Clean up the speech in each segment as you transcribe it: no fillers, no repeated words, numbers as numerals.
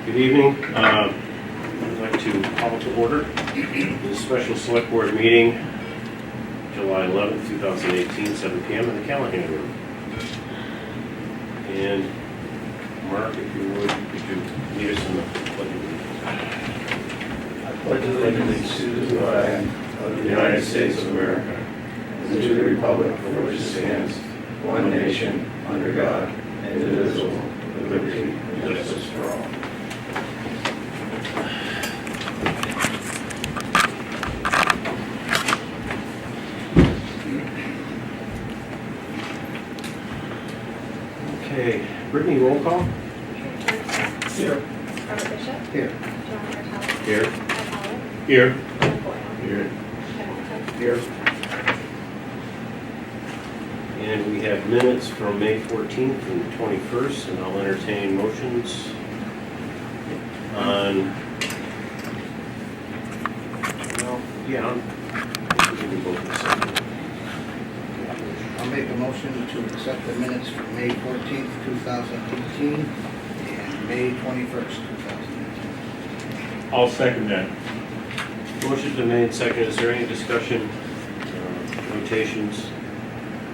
Good evening. I'd like to call to order this special select board meeting, July 11th, 2018, 7 p.m. in the Callahan Room. And Mark, if you would, could you lead us in the pledge of allegiance? I pledge allegiance to the flag of the United States of America and to the republic for which it stands, one nation, under God, indivisible, with liberty and justice for all. Okay, Brittany, roll call. Here. Robert Bishop. Here. John Martell. Here. Mike Howard. Here. Ken Boyle. Here. Ken Walton. Here. And we have minutes from May 14th and 21st, and I'll entertain motions on, well, yeah, we can do both at the same time. I'll make a motion to accept the minutes from May 14th, 2018, and May 21st, 2018. I'll second that. Motion's been made, second. Is there any discussion, notations,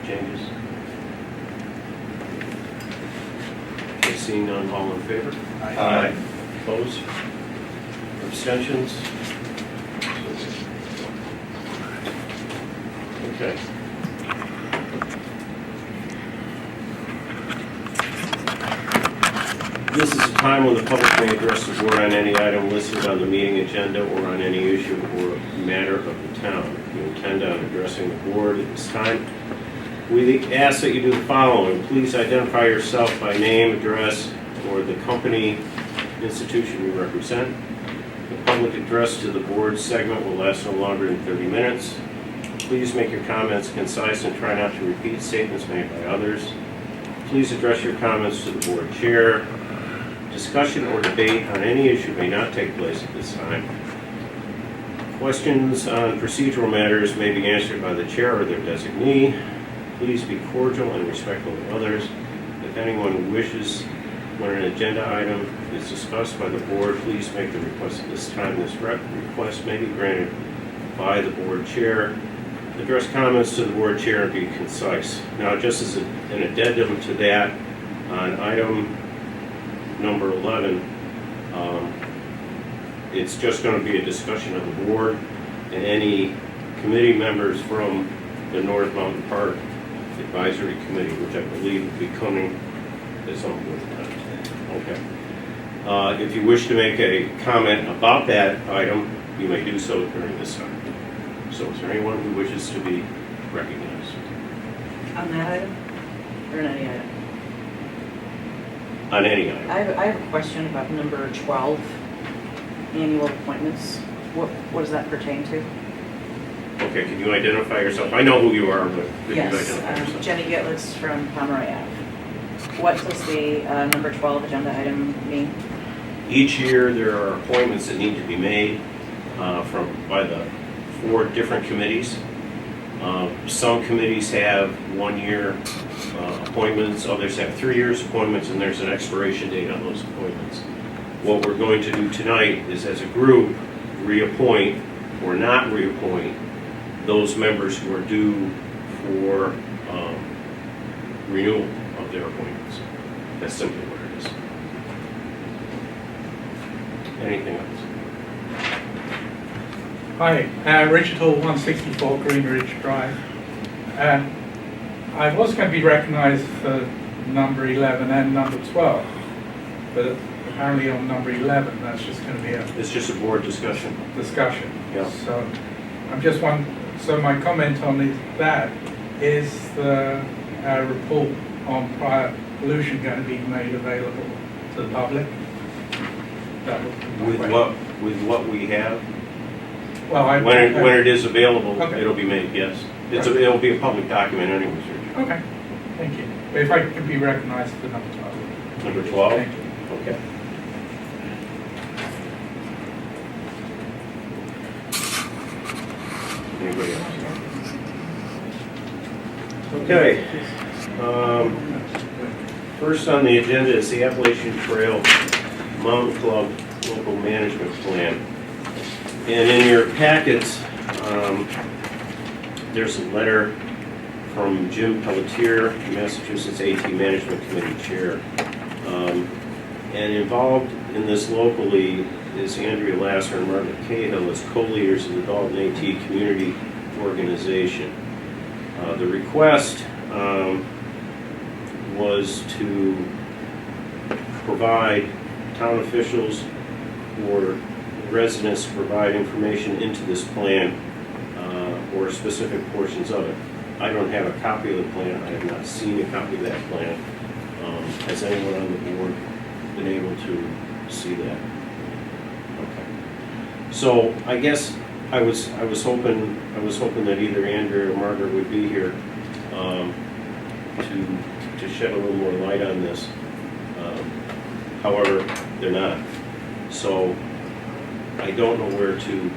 changes? Okay, seeing none, all in favor? Aye. Opposed? Abstentions? Okay. This is a time when the public may address the board on any item listed on the meeting agenda or on any issue or matter of the town. If you intend on addressing the board at this time, we ask that you do the following. Please identify yourself by name, address, or the company, institution you represent. The public address to the board segment will last no longer than 30 minutes. Please make your comments concise and try not to repeat statements made by others. Please address your comments to the board chair. Discussion or debate on any issue may not take place at this time. Questions on procedural matters may be answered by the chair or their designee. Please be cordial and respectful of others. If anyone wishes, when an agenda item is discussed by the board, please make the request at this time. This request may be granted by the board chair. Address comments to the board chair and be concise. Now, just as an addendum to that, on item number 11, it's just going to be a discussion of the board and any committee members from the North Mountain Park Advisory Committee, which I believe will be coming at some point in time. Okay. If you wish to make a comment about that item, you may do so during this time. So is there anyone who wishes to be recognized? On that item? Or on any item? On any item? I have a question about number 12, annual appointments. What does that pertain to? Okay, can you identify yourself? I know who you are, but could you identify Yes, yourself? Jenny Gitlitz from Pomeroy Ave. What does the number 12 agenda item mean? Each year, there are appointments that need to be made by the 4 different committees. Some committees have 1-year appointments, others have 3 years appointments, and there's an expiration date on those appointments. What we're going to do tonight is, as a group, reappoint or not reappoint those members who are due for renewal of their appointments. That's simply what it is. Anything else? Hi, Richard Hall, 164 Greenridge Drive. I was going to be recognised for number 11 and number 12, but apparently on number 11, that's just going to be a It's just a board discussion. discussion. Yeah. So I'm just wondering, so my comment on that is the report on prior pollution going to be made available to the public? That would be my question. With what we have, Well, when it is available, Okay. it'll be made, yes. It'll be a public document anyways, Richard. Okay, thank you. If I could be recognized for number 12. Number 12? Thank you. Okay. Anybody else? Okay. First on the agenda is the Appalachian Trail Mountain Club Local Management Plan. And in your packets, there's a letter from Jim Pelletier, Massachusetts AT Management Committee Chair. And involved in this locally is Andrea Lasser and Margaret Cahill as co-leaders of the Dalton AT Community Organization. The request was to provide town officials or residents to provide information into this plan or specific portions of it. I don't have a copy of the plan. I have not seen a copy of that plan. Has anyone on the board been able to see that? Okay. So I guess I was hoping that either Andrea or Margaret would be here to shed a little more light on this. However, they're not. So I don't know where to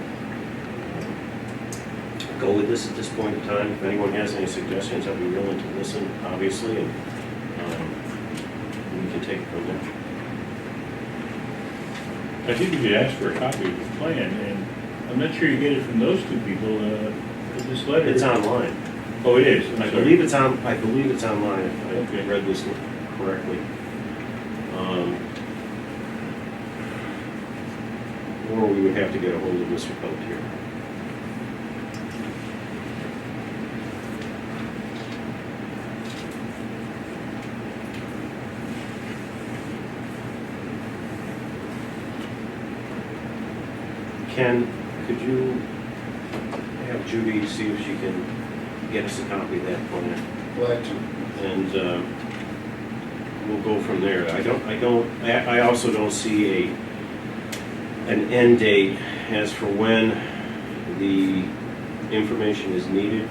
go with this at this point in time. If anyone has any suggestions, I'd be willing to listen, obviously, and we can take it from there. I think if you ask for a copy of the plan, and I'm not sure you get it from those two people, this letter. It's online. Oh, it is? I believe it's online, if I Okay. read this correctly. Or we would have to get a hold of Mr. Pelletier. Ken, could you have Judy see if she can get us a copy of that plan? Glad to. And we'll go from there. I also don't see an end date as for when the information is needed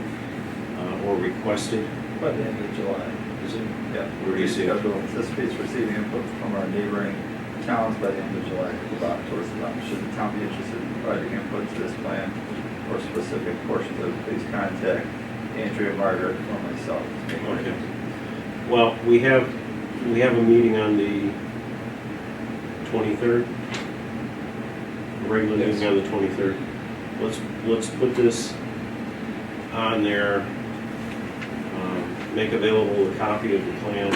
or requested. By the end of July. Is it? Yeah. Where do you see it? Schedule anticipates receiving input from our neighboring towns by the end of July to go back towards the town. Should the town be interested in providing input to this plan or specific portions of it, please contact Andrea, Margaret, or myself. to make Okay. arrangements. Well, we have a meeting on the 23rd. A regular Yes. meeting on the 23rd. Let's put this on there, make available a copy of the plan,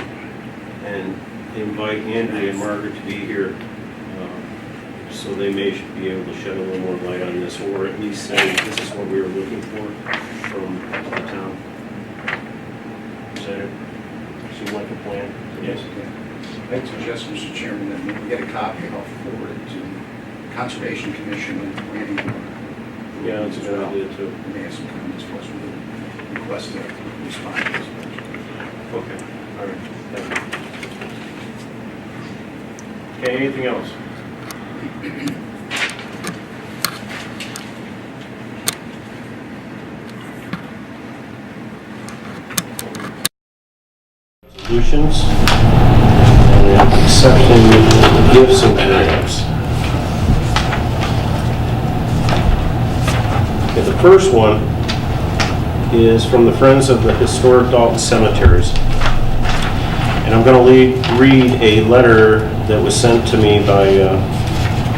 and invite Andrea and Margaret to be here, so they may be able to shed a little more light on this, or at least say this is what we were looking for from the town. Is that it? Seem like a plan? Yes. I'd suggest, Mr. Chairman, that when we get a copy, I'll forward it to Conservation Commission and Planning Board. Yeah, that's a good idea too. We may have some comments for us, we would request a response. Okay, all right. Thank you. Okay, anything else? Resolutions and accepting gifts and grants. Okay, the first one is from the Friends of the Historic Dalton Cemeteries. And I'm going to read a letter that was sent to me by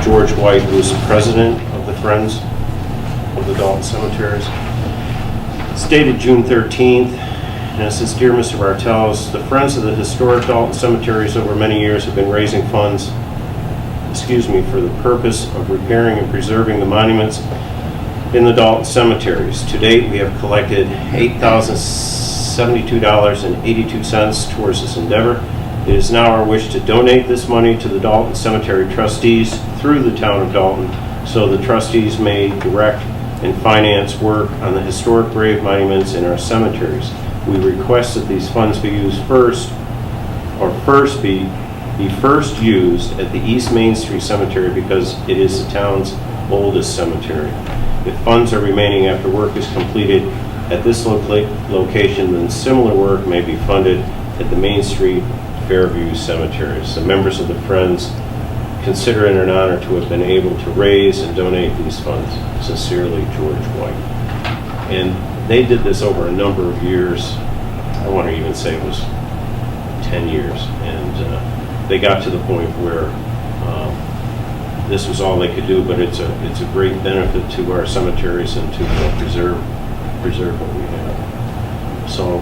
George White, who is the president of the Friends of the Dalton Cemeteries. It's dated June 13th, and it says, Dear Mr. Bartels, the Friends of the Historic Dalton Cemeteries over many years have been raising funds, for the purpose of repairing and preserving the monuments in the Dalton cemeteries. To date, we have collected $8,072.82 towards this endeavor. It is now our wish to donate this money to the Dalton Cemetery trustees through the town of Dalton, so the trustees may direct and finance work on the historic grave monuments in our cemeteries. We request that these funds be used first used at the East Main Street Cemetery because it is the town's oldest cemetery. If funds are remaining after work is completed at this location, then similar work may be funded at the Main Street Fairview cemeteries. The members of the Friends consider it an honor to have been able to raise and donate these funds. Sincerely, George White. And they did this over a number of years. I want to even say it was 10 years. And they got to the point where this was all they could do, but it's a great benefit to our cemeteries and to preserve what we have. So,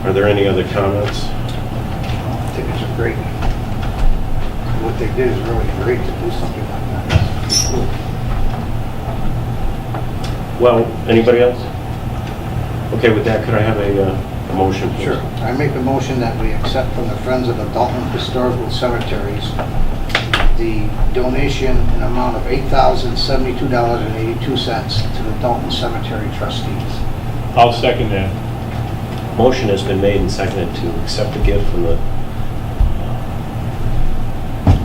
are there any other comments? I think it's a great, what they did is really great to do something like that. It's cool. Well, anybody else? Okay, with that, could I have a motion, please? Sure. I make a motion that we accept from the Friends of the Dalton Historical Cemeteries the donation in amount of $8,072.82 to the Dalton Cemetery trustees. I'll second that. Motion has been made and seconded to accept the gift from the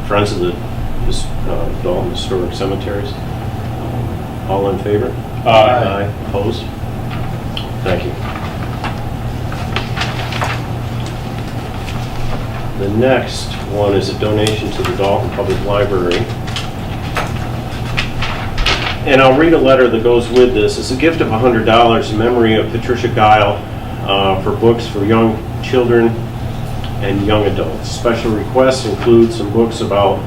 Friends of the Dalton Historic Cemeteries. All in favor? Aye. Opposed? Thank you. The next one is a donation to the Dalton Public Library. And I'll read a letter that goes with this. It's a gift of $100 in memory of Patricia Guile for books for young children and young adults. Special requests include some books about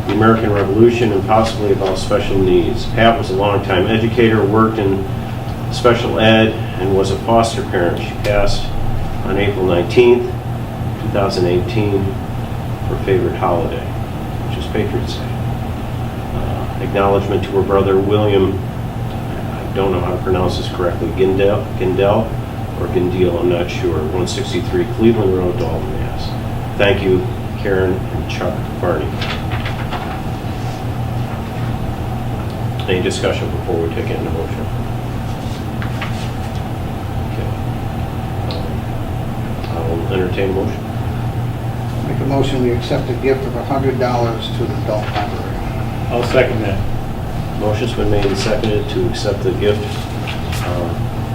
the American Revolution and possibly about special needs. Pat was a longtime educator, worked in special ed, and was a foster parent. She passed on April 19th, 2018, her favorite holiday, which is Patriots Day. Acknowledgement to her brother William, I don't know how to pronounce this correctly, Gindel or Gindeel, I'm not sure, 163 Cleveland Road, Dalton, Mass. Thank you, Karen and Chuck Barney. Any discussion before we take it into motion? Okay. I'll entertain a motion. Make a motion we accept a gift of $100 to the Dalton Library. I'll second that. Motion's been made and seconded to accept the gift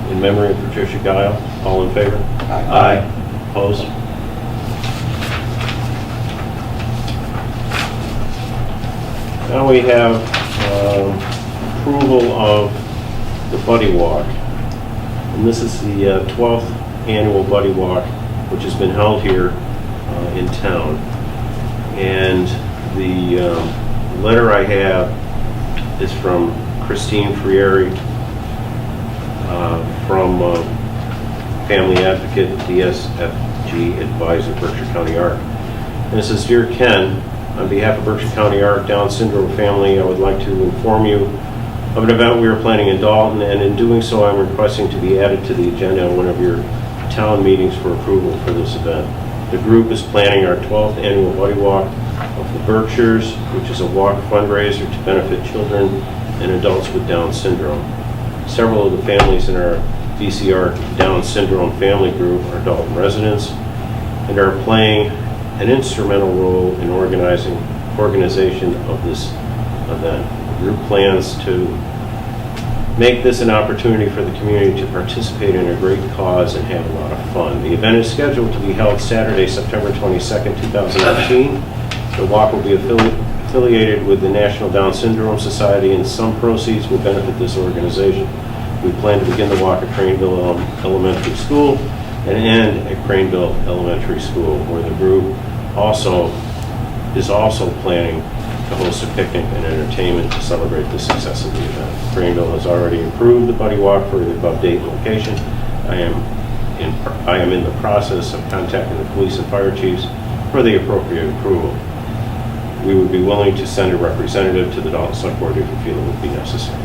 in memory of Patricia Guile. All in favor? Aye. Opposed? Now we have approval of the Buddy Walk. And this is the 12th annual Buddy Walk, which has been held here in town. And the letter I have is from Christine Frieri from Family Advocate, DSFG Advisor, Berkshire County ARC. And it says, Dear Ken, on behalf of Berkshire County ARC Down Syndrome family, I would like to inform you of an event we are planning in Dalton, and in doing so, I'm requesting to be added to the agenda on one of your town meetings for approval for this event. The group is planning our 12th annual Buddy Walk of the Berkshires, which is a walk fundraiser to benefit children and adults with Down syndrome. Several of the families in our DCR Down syndrome family group are Dalton residents and are playing an instrumental role in organization of this event. The group plans to make this an opportunity for the community to participate in a great cause and have a lot of fun. The event is scheduled to be held Saturday, September 22nd, 2019. The walk will be affiliated with the National Down Syndrome Society, and some proceeds will benefit this organization. We plan to begin the walk at Craneville Elementary School and end at Craneville Elementary School, where the group is also planning to host a picnic and entertainment to celebrate the success of the event. Craneville has already approved the Buddy Walk for the above date and location. I am in the process of contacting the police and fire chiefs for the appropriate approval. We would be willing to send a representative to the Dalton Select Board if we feel it would be necessary.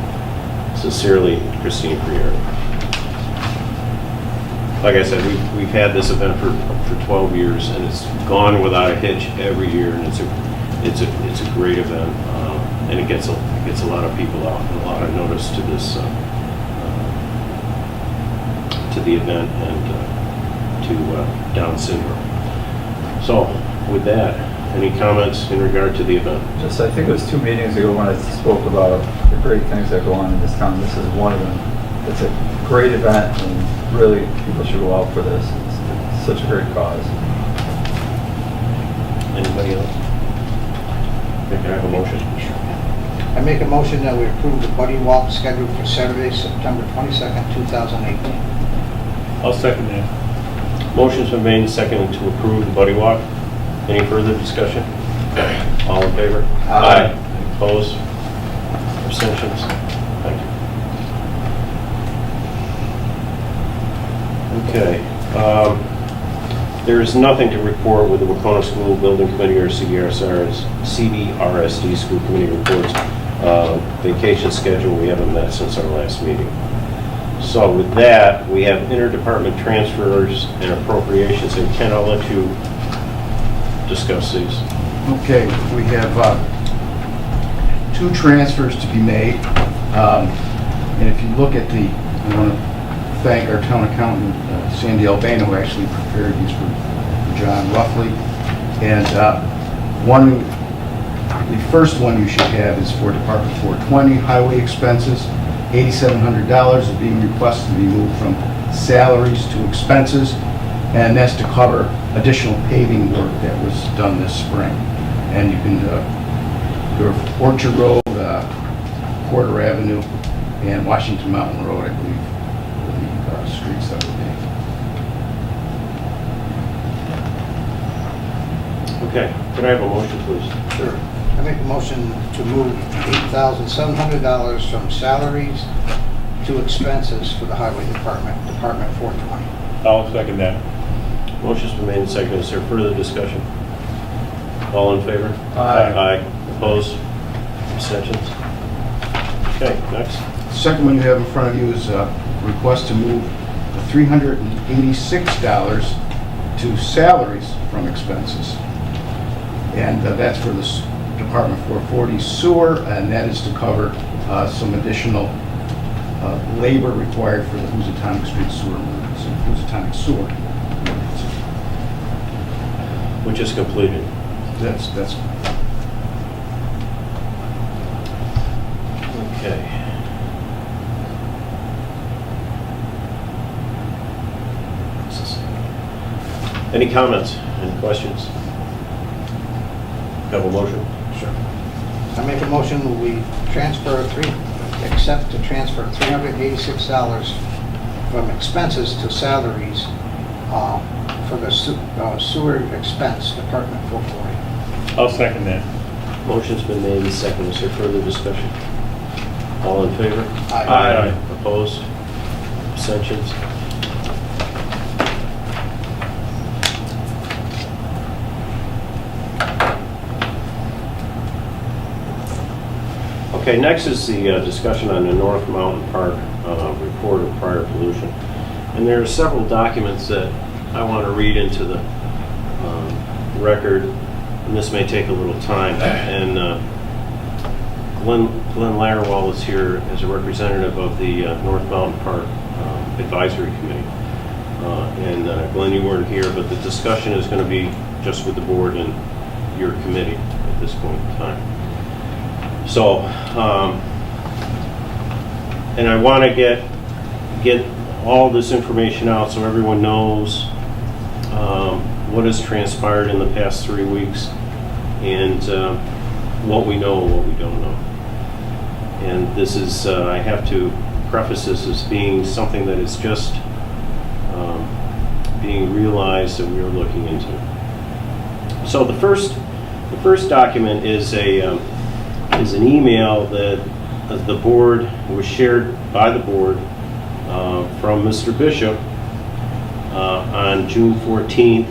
Sincerely, Christine Frieri. Like I said, we've had this event for 12 years, and it's gone without a hitch every year, and it's a great event, and it gets a lot of people out and a lot of notice to this to the event and to Down syndrome. So, with that, any comments in regard to the event? Just, I think it was 2 meetings ago when I spoke about the great things that go on in this town. This is one of them. It's a great event, and really, people should go out for this. It's such a great cause. Anybody else? Can I have a motion? I make a motion that we approve the Buddy Walk scheduled for Saturday, September 22nd, 2018. I'll second that. Motion's been made and seconded to approve the Buddy Walk. Any further discussion? All in favor? Aye. Opposed? Abstentions? Thank you. Okay. There is nothing to report with the Wacona School Building Committee or CBRSD School Committee reports. Vacation schedule, we haven't met since our last meeting. So with that, we have interdepartment transfers and appropriations, and Ken, I'll let you discuss these. Okay, we have 2 transfers to be made. And if you look at I want to thank our town accountant, Sandy Albano, who actually prepared these for John roughly. And the first one you should have is for Department 420, highway expenses. $8,700 is being requested to be moved from salaries to expenses, and that's to cover additional paving work that was done this spring. And you can go to Orchard Road, Porter Avenue, and Washington Mountain Road, I believe, are the streets that were named. Okay, could I have a motion, please? Sure. I make a motion to move $8,700 from salaries to expenses for the highway department, Department 420. I'll second that. Motion's been made and seconded. Is there further discussion? All in favor? Aye. Aye. Opposed? Abstentions? Okay, next. The second one you have in front of you is a request to move the $386 to salaries from expenses. And that's for this Department 440 sewer, and that is to cover some additional labor required for the Housatonic Street sewer emergency, Housatonic sewer emergency. Which is completed. That's Okay. Any comments? Any questions? Have a motion? Sure. I make a motion that we accept to transfer $386 from expenses to salaries for the sewer expense, Department 440. I'll second that. Motion's been made and seconded. Is there further discussion? All in favor? Aye. Opposed? Abstentions? Okay, next is the discussion on the North Mountain Park report of prior pollution. And there are several documents that I want to read into the record, and this may take a little time. And Glenn Latterwall is here as a representative of the North Mountain Park Advisory Committee. And Glenn, you weren't here, but the discussion is going to be just with the board and your committee at this point in time. So, and I want to get all this information out so everyone knows what has transpired in the past 3 weeks and what we know and what we don't know. And this is, I have to preface this as being something that is just being realized that we are looking into. So the first document is an email that the board was shared by the board from Mr. Bishop on June 14th,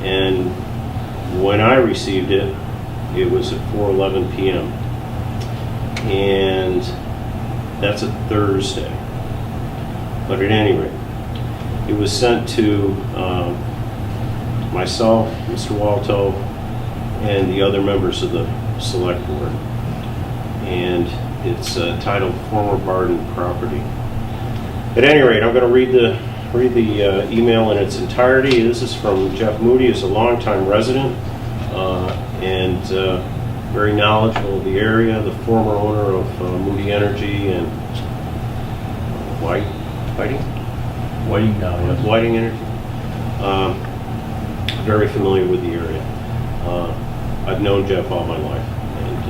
and when I received it, it was at 4:11 p.m. and that's a Thursday. But at any rate, it was sent to myself, Mr. Walto, and the other members of the select board. And it's titled Former Barden Property. At any rate, I'm going to read the email in its entirety. This is from Jeff Moody, who's a longtime resident and very knowledgeable of the area, the former owner of Moody Energy and Whiting Energy. Very familiar with the area. I've known Jeff all my life, and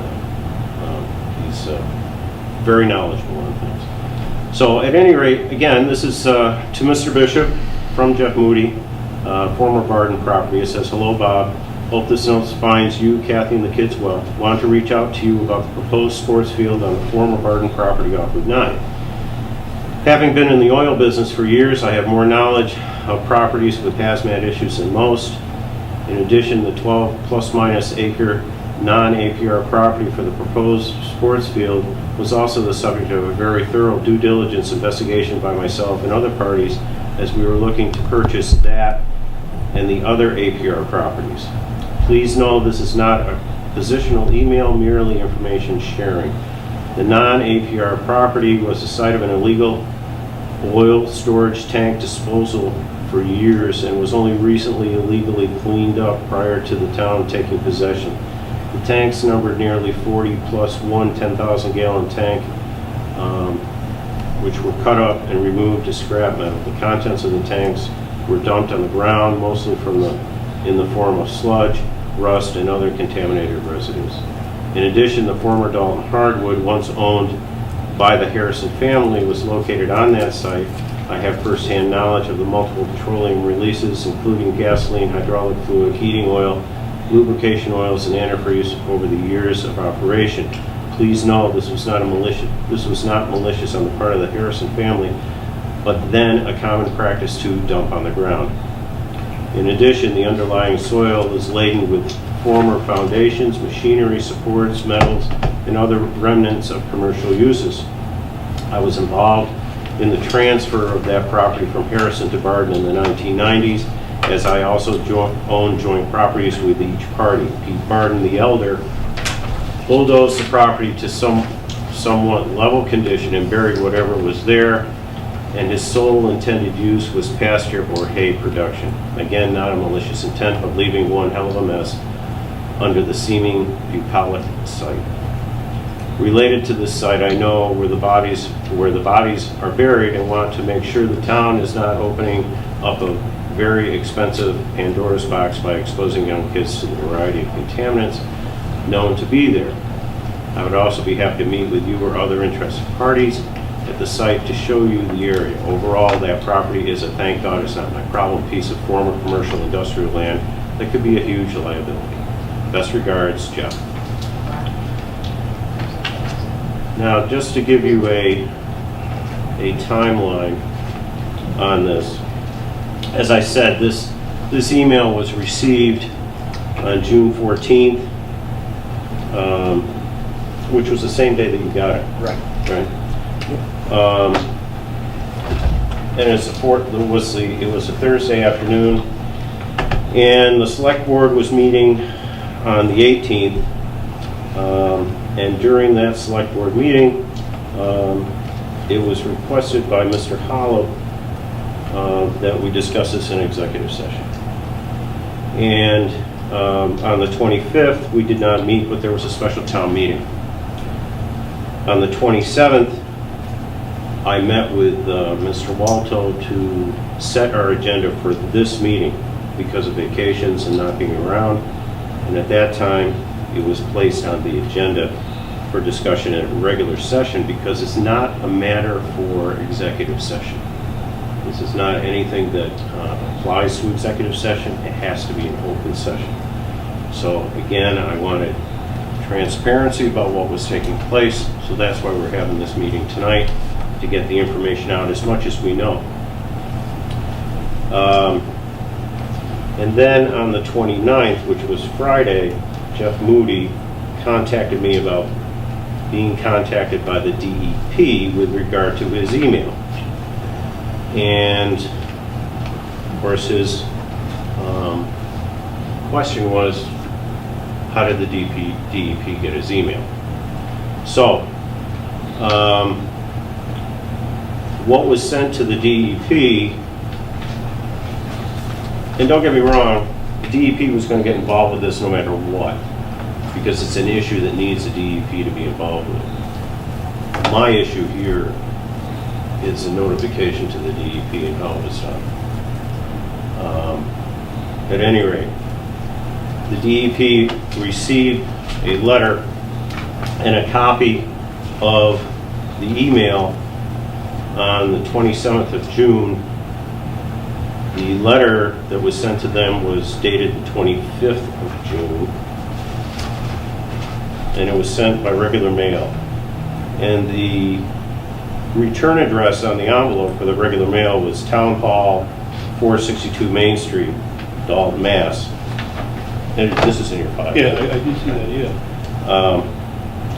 he's very knowledgeable on things. So at any rate, again, this is to Mr. Bishop from Jeff Moody, former Barden Property. It says, "Hello, Bob. Hope this note finds you, Kathy, and the kids well. Want to reach out to you about the proposed sports field on the former Barden property off Route 9. Having been in the oil business for years, I have more knowledge of properties with hazmat issues than most. In addition, the 12 plus minus acre non-APR property for the proposed sports field was also the subject of a very thorough due diligence investigation by myself and other parties as we were looking to purchase that and the other APR properties. Please know this is not a positional email, merely information sharing. The non-APR property was the site of an illegal oil storage tank disposal for years and was only recently illegally cleaned up prior to the town taking possession. The tanks numbered nearly 40 plus one 10,000 gallon tank, which were cut up and removed as scrap metal. The contents of the tanks were dumped on the ground, mostly in the form of sludge, rust, and other contaminated residues. In addition, the former Dalton hardwood, once owned by the Harrison family, was located on that site. I have firsthand knowledge of the multiple petroleum releases, including gasoline, hydraulic fluid, heating oil, lubrication oils, and antifreeze over the years of operation. Please know this was not malicious on the part of the Harrison family, but then a common practice to dump on the ground. In addition, the underlying soil is laden with former foundations, machinery, supports, metals, and other remnants of commercial uses. I was involved in the transfer of that property from Harrison to Barden in the 1990s, as I also owned joint properties with each party. Pete Barden, the elder, bulldozed the property to somewhat level condition and buried whatever was there, and his sole intended use was pasture or hay production. Again, not a malicious intent, but leaving one hell of a mess under the seeming bucolic site. Related to this site, I know where the bodies are buried and want to make sure the town is not opening up a very expensive Pandora's box by exposing young kids to the variety of contaminants known to be there. I would also be happy to meet with you or other interested parties at the site to show you the area. Overall, that property is a, thank God it's not my problem, piece of former commercial industrial land that could be a huge liability. Best regards, Jeff. Now, just to give you a timeline on this, as I said, this email was received on June 14th, which was the same day that you got it. Right. Right? And it was a Thursday afternoon, and the select board was meeting on the 18th, and during that select board meeting, it was requested by Mr. Hollow that we discuss this in executive session. And on the 25th, we did not meet, but there was a special town meeting. On the 27th, I met with Mr. Walto to set our agenda for this meeting because of vacations and not being around. And at that time, it was placed on the agenda for discussion at a regular session because it's not a matter for executive session. This is not anything that applies to executive session. It has to be an open session. So again, I wanted transparency about what was taking place, so that's why we're having this meeting tonight, to get the information out as much as we know. And then on the 29th, which was Friday, Jeff Moody contacted me about being contacted by the DEP with regard to his email. And of course his question was, how did the DEP get his email? So, what was sent to the DEP, and don't get me wrong, the DEP was going to get involved with this no matter what, because it's an issue that needs the DEP to be involved with. My issue here is a notification to the DEP and how it was done. At any rate, the DEP received a letter and a copy of the email on the 27th of June The letter that was sent to them was dated the 25th of June, and it was sent by regular mail. And the return address on the envelope for the regular mail was Town Hall, 462 Main Street, Dalton, Mass. And this is in your file. Yeah, I did see that, yeah.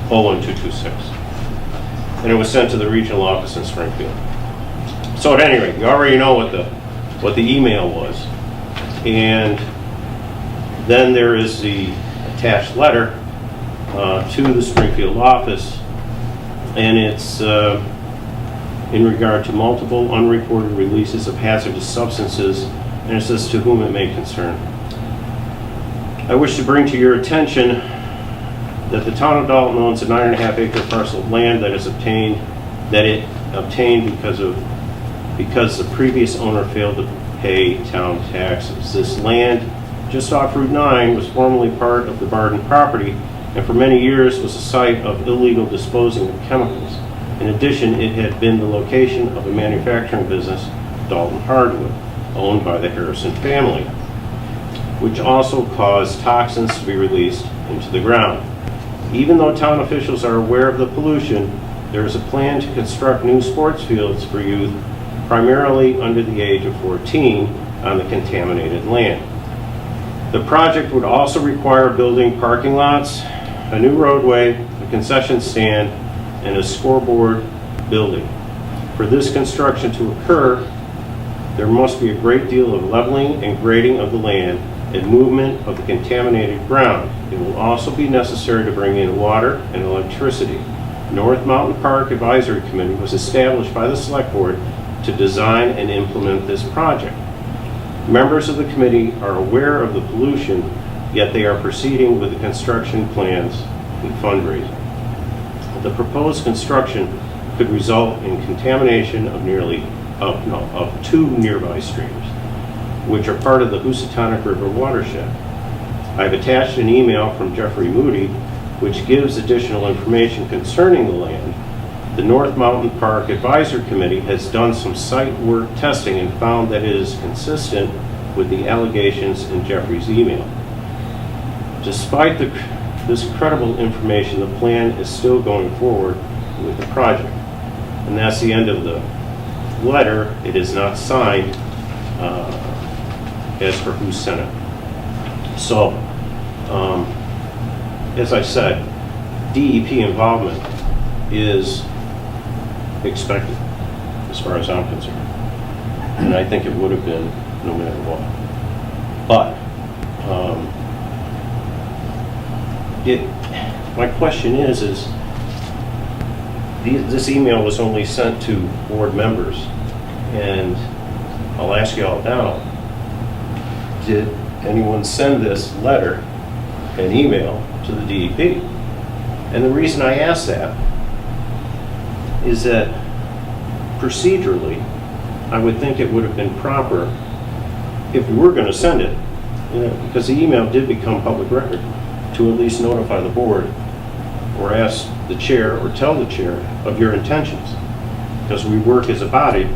01226. And it was sent to the regional office in Springfield. So at any rate, you already know what the email was. And then there is the attached letter to the Springfield office, and it's in regard to multiple unreported releases of hazardous substances, and it says to whom it may concern. I wish to bring to your attention that the town of Dalton owns a 9.5 acre parcel of land that it obtained because the previous owner failed to pay town taxes. This land, just off Route 9, was formerly part of the Barden property, and for many years was a site of illegal disposing of chemicals. In addition, it had been the location of a manufacturing business, Dalton Hardwood, owned by the Harrison family, which also caused toxins to be released into the ground. Even though town officials are aware of the pollution, there is a plan to construct new sports fields for youth, primarily under the age of 14, on the contaminated land. The project would also require building parking lots, a new roadway, a concession stand, and a scoreboard building. For this construction to occur, there must be a great deal of leveling and grading of the land and movement of the contaminated ground. It will also be necessary to bring in water and electricity. North Mountain Park Advisory Committee was established by the Select Board to design and implement this project. Members of the committee are aware of the pollution, yet they are proceeding with the construction plans and fundraising. The proposed construction could result in contamination of two nearby streams, which are part of the Housatonic River watershed. I've attached an email from Jeffrey Moody, which gives additional information concerning the land. The North Mountain Park Advisory Committee has done some site work testing and found that it is consistent with the allegations in Jeffrey's email. Despite this credible information, the plan is still going forward with the project. And that's the end of the letter. It is not signed as for who sent it. So, as I said, DEP involvement is expected, as far as I'm concerned. And I think it would have been no matter what. But, my question is this email was only sent to board members, and I'll ask you all now, did anyone send this letter, an email, to the DEP? And the reason I ask that is that procedurally, I would think it would have been proper if we were going to send it, because the email did become public record, to at least notify the board or ask the chair or tell the chair of your intentions. Because we work as a body,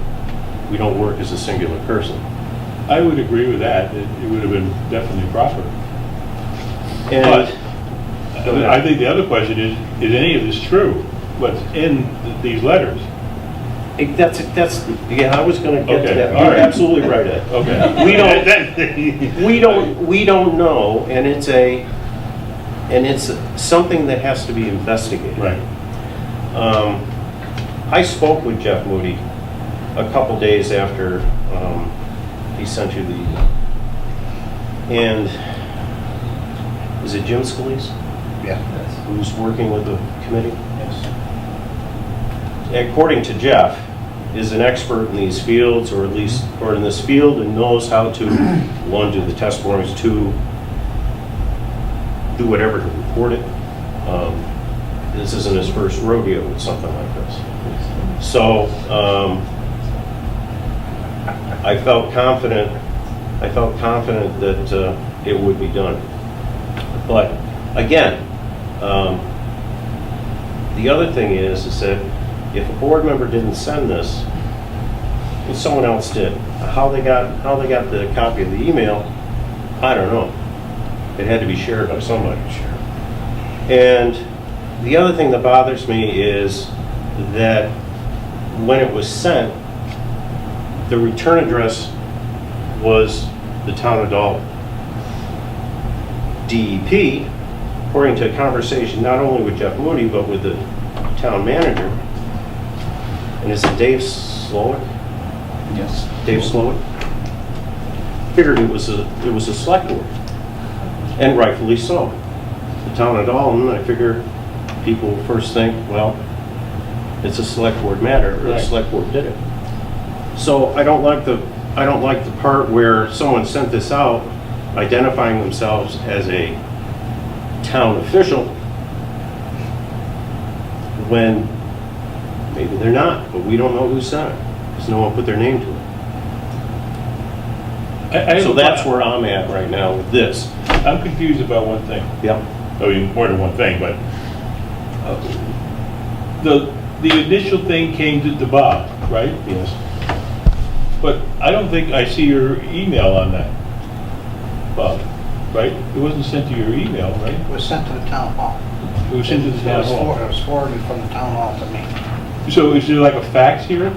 we don't work as a singular person. I would agree with that. It would have been definitely proper. And But I think the other question is any of this true? What's in these letters? yeah, I was going to get to Okay, that. all You're right. absolutely right, Ed. Okay. We don't know, and it's something that has to be investigated. Right. I spoke with Jeff Moody a couple days after he sent you the email. And is it Jim Scalise Yeah. who's working with the committee? Yes. According to Jeff, is an expert in these fields, or in this field, and knows how to, one, do the test borings, two, do whatever to report it. This isn't his first rodeo with something like this. So I felt confident that it would be done. But again, the other thing is that if a board member didn't send this, Well, someone else did. How they got the copy of the email, I don't know. It had to be shared by somebody. And the other thing that bothers me is that when it was sent, the return address was the town of Dalton. DEP, according to a conversation not only with Jeff Moody, but with the town manager, and is it Dave Slowick? Yes. Dave Slowick? Figured it was a select board, and rightfully so. The town of Dalton, I figure people first think, well, it's a select board matter, or the Right. select board did it. So I don't like the part where someone sent this out identifying themselves as a town official when maybe they're not, but we don't know who sent it, because no one put their name to it. So that's where I'm at right now with this. I'm confused about one thing. Yep. I mean, more than one thing, but the initial thing came to Bob, right? Yes. But I don't think I see your email on that, Bob, right? It wasn't sent to your email, right? It was sent to the town hall. It was sent to the town hall. It was forwarded from the town hall to me. So is there like a fax here?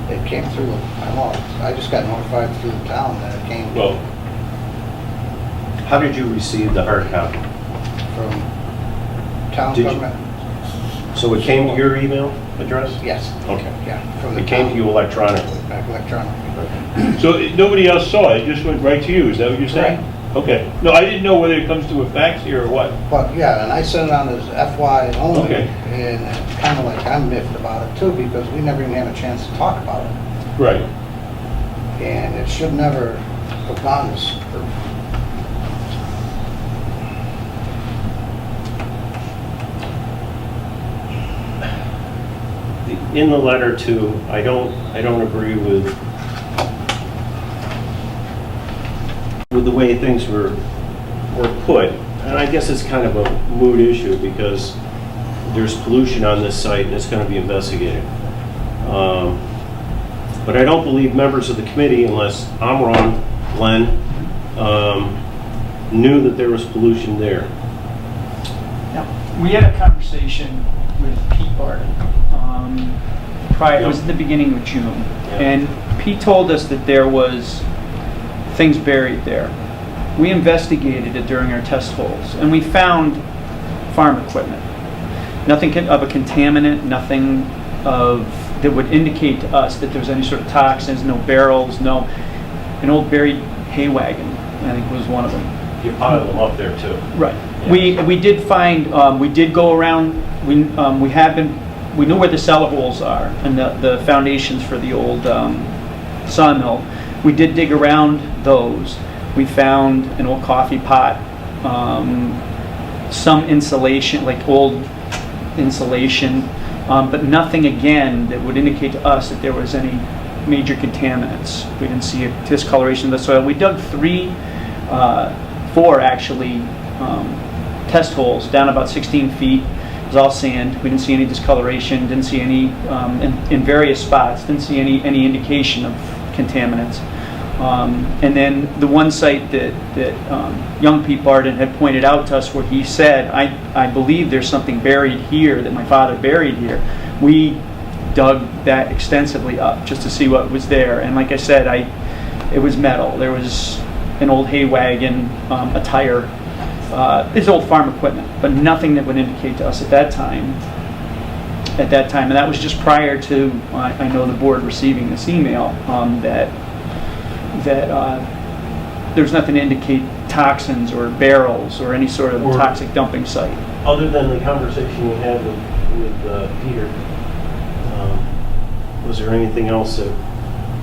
It came through, I don't know, I just got notified through the town that it came Well, How did you receive the hard copy? from town Did you- government. So it came to your email address? Yes, Okay. yeah, from the It came to town, you electronically? electronically. so nobody else saw it, it just went right to you, is that what you're saying? Okay. No, I didn't know whether it comes to a fax here or what. But yeah, and I sent it on as FY only, Okay. and kind of like I'm miffed about it too, because we never even had a chance to talk about it. Right. And it should never have gone this. In the letter too, I don't agree with the way things were put. And I guess it's kind of a moot issue because there's pollution on this site and it's going to be investigated. But I don't believe members of the committee, unless I'm wrong, Glenn, knew that there was pollution there. We had a conversation with Pete Barton, it was in the beginning of June, and Pete told us that there was things buried there. We investigated it during our test holes, and we found farm equipment. Nothing of a contaminant, nothing that would indicate to us that there was any sort of toxins, no barrels, an old buried hay wagon, I think was one of them. You piled them up there too. Right. Yeah. We did find, we did go around, we know where the cellar holes are and the foundations for the old sawmill. We did dig around those. We found an old coffee pot, some insulation, like old insulation, but nothing again that would indicate to us that there was any major contaminants. We didn't see a discoloration of the soil. We dug four actually, test holes down about 16 feet. It was all sand. We didn't see any discoloration, didn't see any, in various spots, didn't see any indication of contaminants. And then the one site that young Pete Barton had pointed out to us where he said, I believe there's something buried here that my father buried here. We dug that extensively up just to see what was there. And like I said, it was metal. There was an old hay wagon, a tire, it's old farm equipment, but nothing that would indicate to us at that time. And that was just prior to, I know, the board receiving this email, that there's nothing to indicate toxins or barrels or any sort of Or- toxic dumping site. Other than the conversation we had with Peter, was there anything else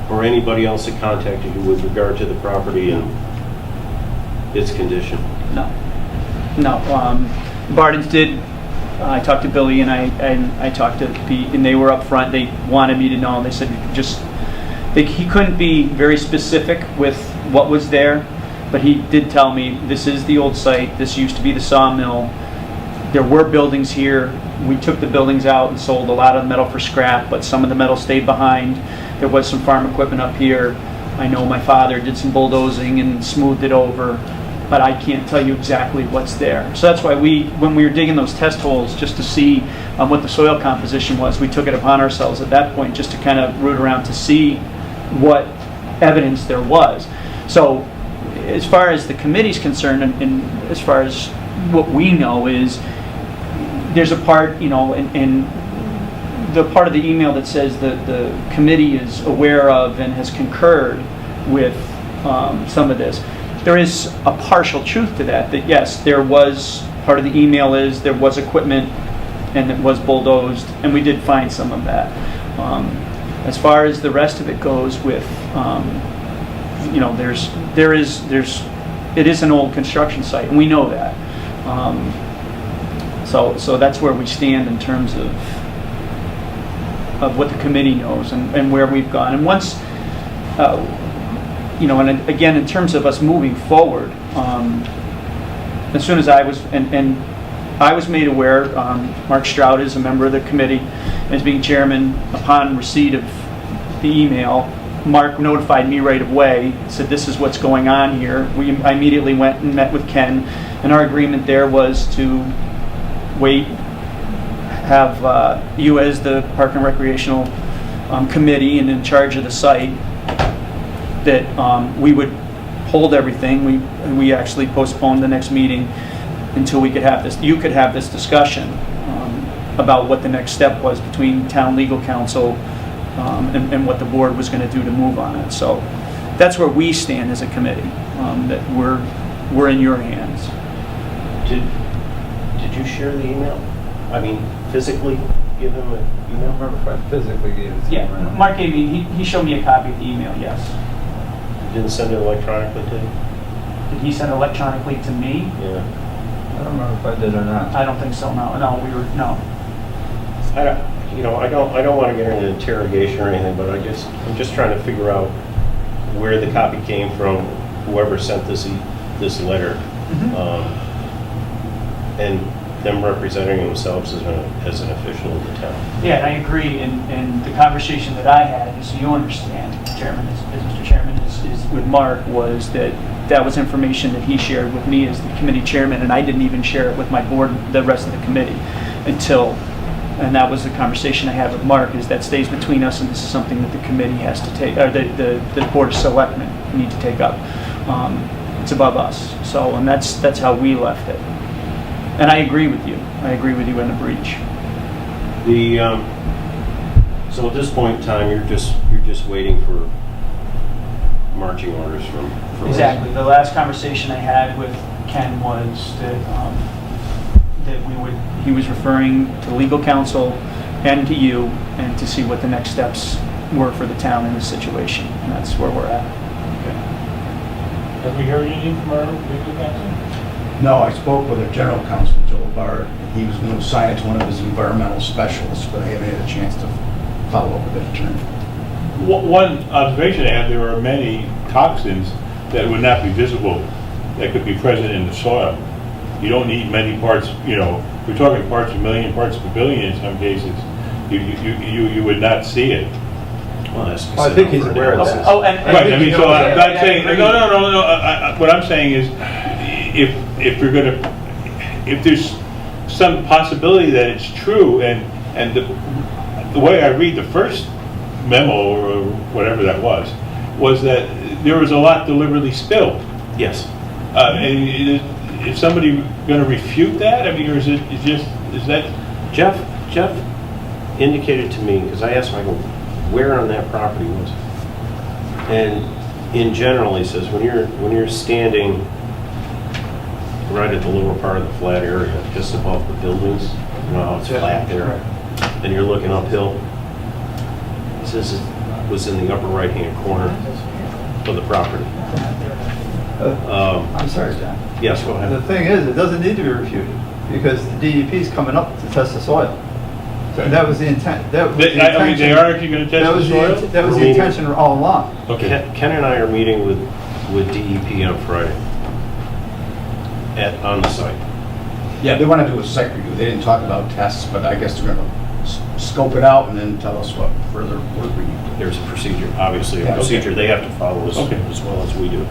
or anybody else that contacted you with regard to the property and its condition? No. Bartons did. I talked to Billy and I talked to Pete, and they were up front. They wanted me to know. They said he couldn't be very specific with what was there, but he did tell me this is the old site. This used to be the sawmill. There were buildings here. We took the buildings out and sold a lot of metal for scrap, but some of the metal stayed behind. There was some farm equipment up here. I know my father did some bulldozing and smoothed it over, but I can't tell you exactly what's there. So that's why when we were digging those test holes just to see what the soil composition was, we took it upon ourselves at that point just to kind of root around to see what evidence there was. So as far as the committee's concerned, and as far as what we know is, there's a part, in the part of the email that says that the committee is aware of and has concurred with some of this. There is a partial truth to that yes, there was, part of the email is there was equipment and it was bulldozed, and we did find some of that. As far as the rest of it goes with, it is an old construction site, and we know that. So that's where we stand in terms of what the committee knows and where we've gone. And once, and again, in terms of us moving forward, as soon as I was, and I was made aware, Mark Stroud is a member of the committee, as being chairman, upon receipt of the email, Mark notified me right away, said this is what's going on here. I immediately went and met with Ken, and our agreement there was to wait, have you as the Park and Recreational Committee and in charge of the site, that we would hold everything. We actually postponed the next meeting until we could have this. You could have this discussion about what the next step was between town legal counsel and what the board was going to do to move on it. So that's where we stand as a committee. That we're in your hands. Did you share the email? I mean, physically give him an I don't email? remember if I physically gave it to him. or not. Mark gave me, he showed me a copy of the email, yes. Didn't send it electronically to you? Did he send electronically to me? Yeah. I don't remember if I did or not. I don't think so, no, no. I don't want to get into interrogation or anything, but I'm just trying to figure out where the copy came from, whoever sent this letter, and them representing themselves as an official of the town. Yeah, and I agree, and the conversation that I had, so you understand, Chairman, as Mr. Chairman, is with Mark, was that was information that he shared with me as the committee chairman, and I didn't even share it with my board, the rest of the committee, and that was the conversation I had with Mark, is that stays between us, and this is something that the committee has to take, or the Board of Selectmen need to take up. It's above us, so, and that's how we left it. And I agree with you. I agree with you in the breach. So at this point in time, you're just waiting for marching orders from us. Exactly. The last conversation I had with Ken was that he was referring to legal counsel and to you, and to see what the next steps were for the town in this situation, and that's where we're at. Have we heard anything from our legal counsel? No, I spoke with our general counsel, Joel Bard. He was going to assign it to one of his environmental specialists, but I haven't had a chance to follow up with that attorney. One observation I have, there are many toxins that would not be visible that could be present in the soil. You don't need many parts, we're talking parts per million, parts per billion in some cases. You would not see it. Well, that's I think he's aware of that. Oh, and Right, I mean, so I'm not saying, agree. no, what I'm saying is, if there's some possibility that it's true, and the way I read the first memo, or whatever that was that there was a lot deliberately spilled. Yes. And is somebody going to refute that? I mean, or is that? Jeff indicated to me, because I asked him, I go, where on that property was it? And in general, he says, when you're standing right at the lower part of the flat area, just above the buildings, you know how it's flat there, and you're looking uphill, he says it was in the upper right-hand corner of the property. I'm sorry, John. Yes, go The ahead. thing is, it doesn't need to be refuted, because the DEP is coming up to test the soil. So that was the intent. That was the I mean, they intention. are actually going to test the soil? That was the intention all along. Okay. Ken and I are meeting with DEP on Friday on the site. Yeah, they want to do a site review. They didn't talk about tests, but I guess they're going to scope it out and then tell us what further work we need. There's a procedure, obviously, a Yeah, okay. procedure they have to follow as Okay. as well as we do.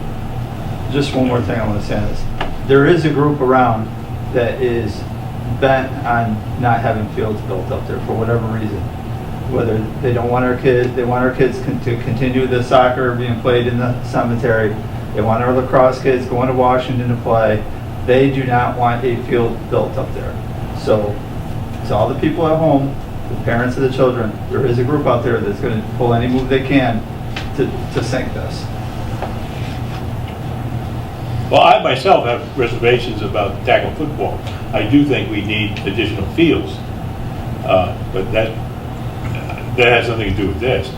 Just one more thing I want to say on this. There is a group around that is bent on not having fields built up there for whatever reason. Whether they don't want our kids, they want our kids to continue the soccer being played in the cemetery. They want our lacrosse kids going to Washington to play. They do not want a field built up there. So, to all the people at home, the parents of the children, there is a group out there that's going to pull any move they can to sink this. Well, I myself have reservations about tackle football. I do think we need additional fields, but that has nothing to do with this.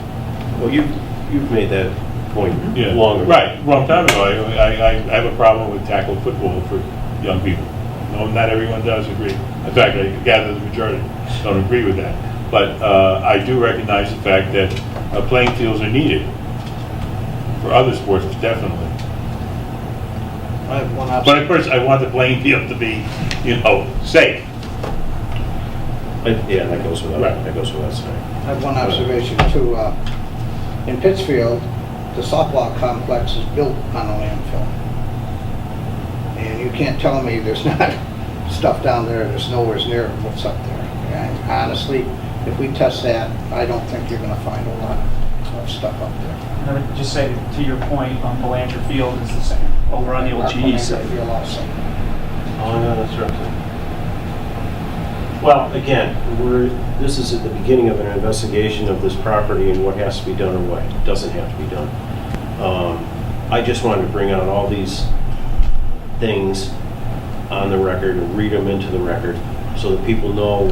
Well, you've made that point Yeah. long ago. Right, long time ago, I have a problem with tackle football for young people. No, not everyone does agree. In fact, I gather the majority don't agree with that. But I do recognize the fact that playing fields are needed for other sports, definitely. I have one But of observation. course, I want the playing field to be, safe. Yeah, that goes without saying. I have one observation too. In Pittsfield, the softball complex is built on a landfill. And you can't tell me there's not stuff down there that's nowhere near what's up there. And honestly, if we test that, I don't think you're gonna find a lot of stuff up there. I would just say to your point, Belanger Field is the same, over on the old GE side. Field also. Oh, no, that's right. Well, again, this is at the beginning of an investigation of this property and what has to be done or what doesn't have to be done. I just wanted to bring out all these things on the record and read them into the record so that people know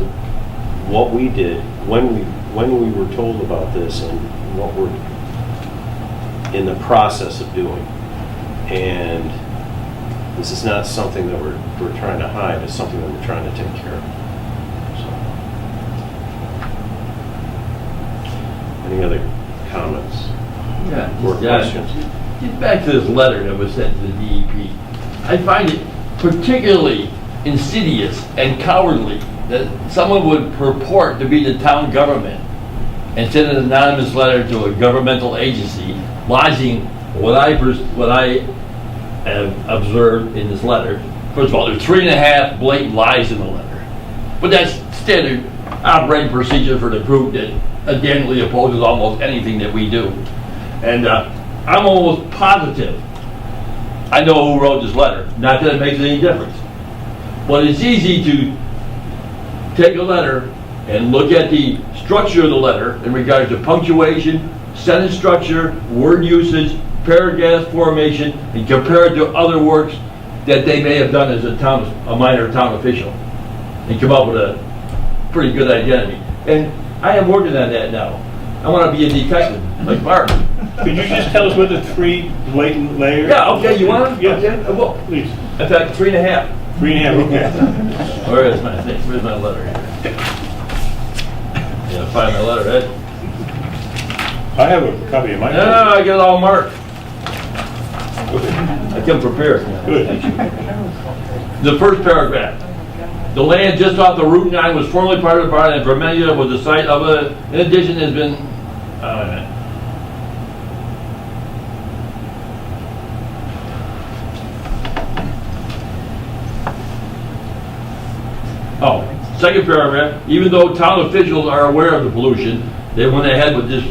what we did when we were told about this and what we're in the process of doing. And this is not something that we're trying to hide, it's something that we're trying to take care of. So. Any other comments or questions? Get back to this letter that was sent to the DEP. I find it particularly insidious and cowardly that someone would purport to be the town government and send an anonymous letter to a governmental agency lodging what I have observed in this letter. First of all, there's 3.5 blatant lies in the letter. But that's standard operating procedure for the group that adamantly opposes almost anything that we do. And I'm almost positive I know who wrote this letter. Not that it makes any difference. But it's easy to take a letter and look at the structure of the letter in regards to punctuation, sentence structure, word usage, paragraph formation, and compare it to other works that they may have done as a minor town official, and come up with a pretty good identity. And I am working on that now. I want to be a detective, like Martin. Could you just tell us what the 3 blatant layers? Yeah, okay, you want it? Yeah. Okay, I will. Please. In fact, 3.5. 3.5, okay. Where is my thing? Where's my letter here? Yeah, find my letter, Ed. I have a copy of mine. No, I got it all marked. I come prepared. Good. The first paragraph. The land just off the Route 9 was formerly part of the barn, and for many years was the site of a, in addition, has been, second paragraph, even though town officials are aware of the pollution, they went ahead with this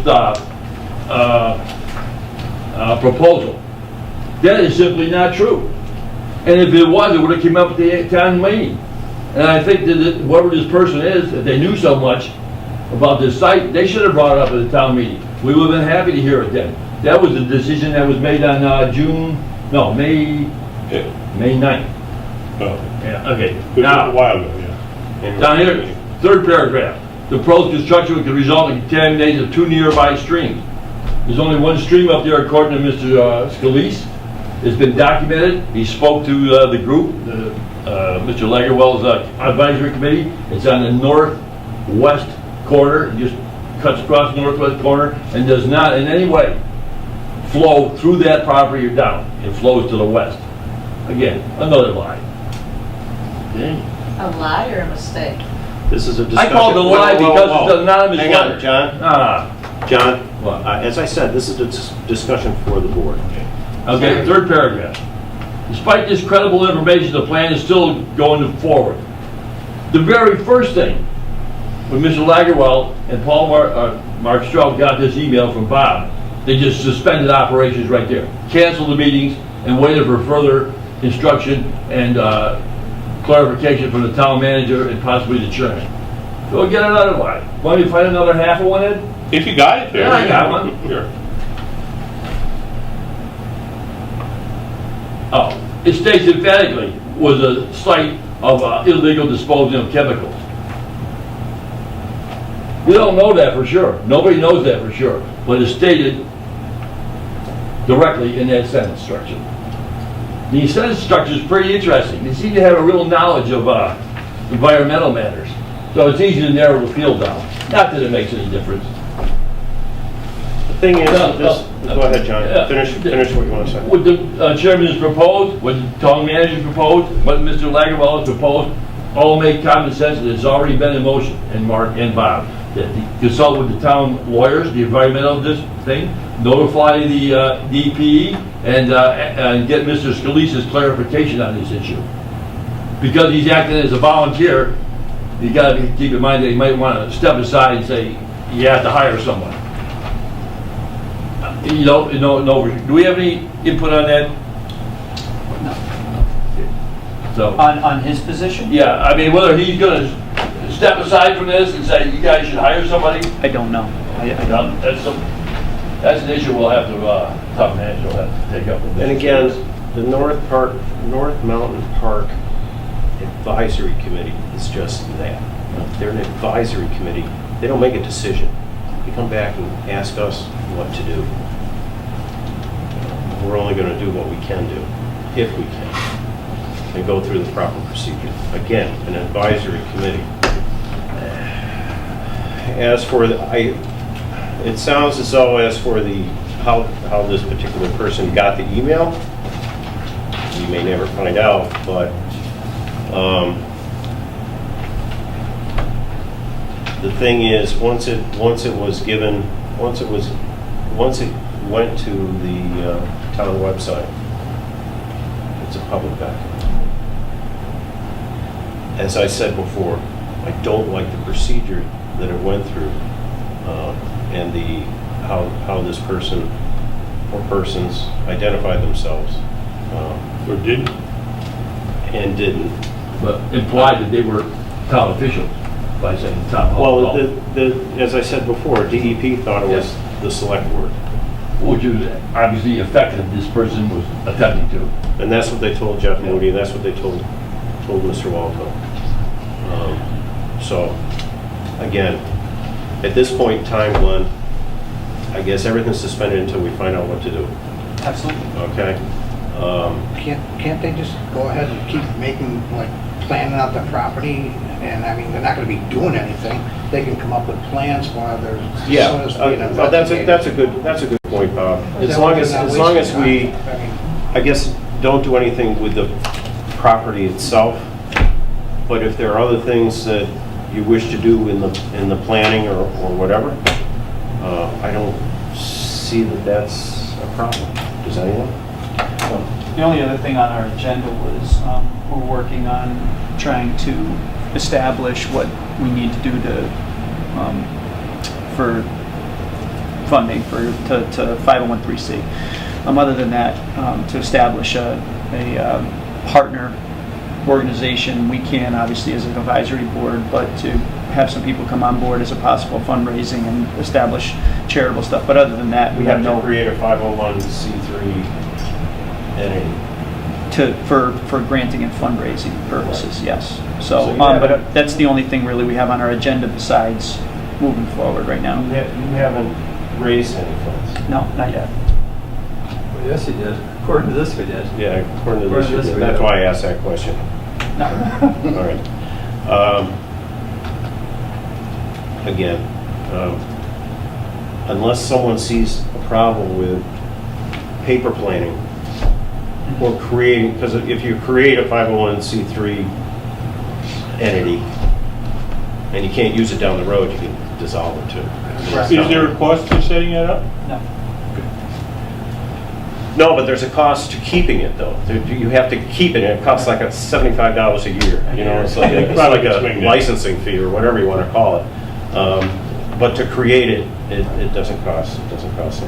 proposal. That is simply not true. And if it was, it would have come up at the town meeting. And I think that whoever this person is, if they knew so much about this site, they should have brought it up at the town meeting. We would have been happy to hear it then. That was a decision that was made on May 9th. Oh, Yeah, okay. it was a while ago, yeah. Down here, third paragraph. The proposed construction could result in contamination of 2 nearby streams. There's only one stream up there, according to Mr. Scalise. It's been documented. He spoke to the group, Mr. Lagerwell's advisory committee. It's on the northwest corner. It just cuts across the northwest corner and does not in any way flow through that property or down. It flows to the west. Again, another lie. Okay. A lie or a mistake? This is a I discussion. called it a lie Whoa, whoa, because whoa. it's an anonymous Hang on, letter. John. Ah, John, What? as I said, this is a discussion for the board. okay, third paragraph. Despite this credible information, the plan is still going forward. The very first thing, when Mr. Lagerweld and Mark Stroud got this email from Bob, they just suspended operations right there, canceled the meetings, and waited for further instruction and clarification from the town manager and possibly the chairman. Go get another one. Want me to find another half of one, Ed? If you got it there. Yeah, I got one. Sure. Oh, it states emphatically was a site of illegal disposal of chemicals. We don't know that for sure. Nobody knows that for sure. But it's stated directly in that sentence structure. The sentence structure is pretty interesting. They seem to have a real knowledge of environmental matters. So it's easy to narrow the field down. Not that it makes any difference. The thing is, No, this, no. go ahead, John, Yeah. finish what you want to say. What the chairman has proposed, what the town manager proposed, what Mr. Lagerwald has proposed, all make common sense, and it's already been in motion, and Mark and Bob. That consult with the town lawyers, the environmental this thing, notify the DPE, and get Mr. Scalise's clarification on this issue. Because he's acting as a volunteer, you gotta keep in mind that he might want to step aside and say, you have to hire someone. You know, no, do we have any input on that? So, On his position? yeah, I mean, whether he's gonna step aside from this and say, you guys should hire somebody, I don't know. that's an issue we'll have to, town manager will have to take up with. And again, the North Mountain Park Advisory Committee is just that. They're an advisory committee. They don't make a decision. They come back and ask us what to do. We're only going to do what we can do, if we can, and go through the proper procedure. Again, an advisory committee. As for it sounds as though as for how this particular person got the email, we may never find out, but the thing is, once it went to the town website, it's a public document. As I said before, I don't like the procedure that it went through, and how this person or persons identified themselves Or didn't? and didn't. But implied that they were town officials by saying town hall. Well, as I said before, DEP thought it was the select board, Which is obviously effective this person was attempting to. and that's what they told Jeff Moody, and that's what they told Mr. Walco. So, again, at this point in time, Glenn, I guess everything's suspended until we find out what to do, Absolutely. okay? Can't they just go ahead and keep making, like, planning out the property? And, I mean, they're not gonna be doing anything. They can come up with plans while they're, Yeah, so as being that's a good point, Bob. As long as we, I guess, don't do anything with the property itself, but if there are other things that you wish to do in the planning or whatever, I don't see that that's a problem. Does anyone? The only other thing on our agenda was we're working on trying to establish what we need to do to for funding to 501(c). Other than that, to establish a partner organization, we can obviously as an advisory board, but to have some people come on board as a possible fundraising and establish charitable stuff. But other than that, we have to no create a 501c3 entity. for granting and fundraising purposes, yes. So, So you but haven't- that's the only thing really we have on our agenda besides moving forward right now. You haven't raised any funds. No, not yet. Well, yes, he did. According to this, we did. Yeah, according to According this, to this, we that's have. why I asked that question. No. All right. Again, unless someone sees a problem with paper planning or creating, because if you create a 501c3 entity, And you can't use it down the road, you can dissolve it too. Is there a cost to setting that up? No. No, but there's a cost to keeping it though. You have to keep it, and it costs like $75 a year, you know, it's like Probably could a swing that. licensing fee or whatever you want to call it. But to create it, it doesn't cost anything. It's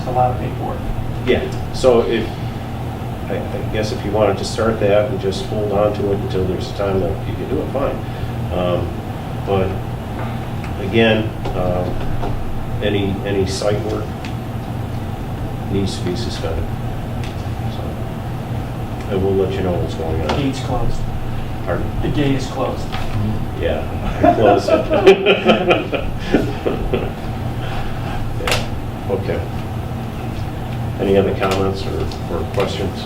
a lot of paperwork. Yeah, so I guess if you wanted to start that and just hold on to it until there's a time that you can do it, fine. But again, any site work needs to be suspended. So, and we'll let you know what's going The on. gate's closed. Pardon? The gate is closed. Yeah, close it. Yeah, okay. Any other comments or questions?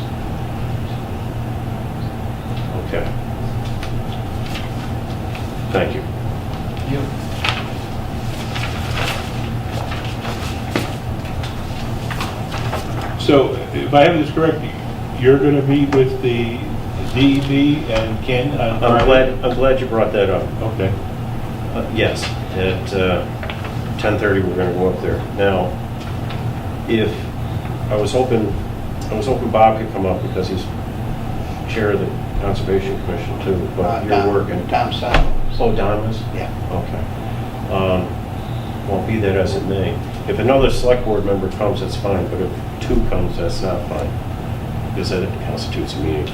Okay. Thank you. You. So if I have this correct, you're going to meet with the DEP and Ken on Friday? I'm glad you brought that up. Okay. Yes, at 10:30 we're going to go up there. Now, if I was hoping Bob could come up because he's chair of the Conservation Commission too, but you're working. Tom Sutton. Oh, Don was? Yeah. Okay. Well, be that as it may. If another select board member comes, that's fine, but if two comes, that's not fine. Because that constitutes a meeting.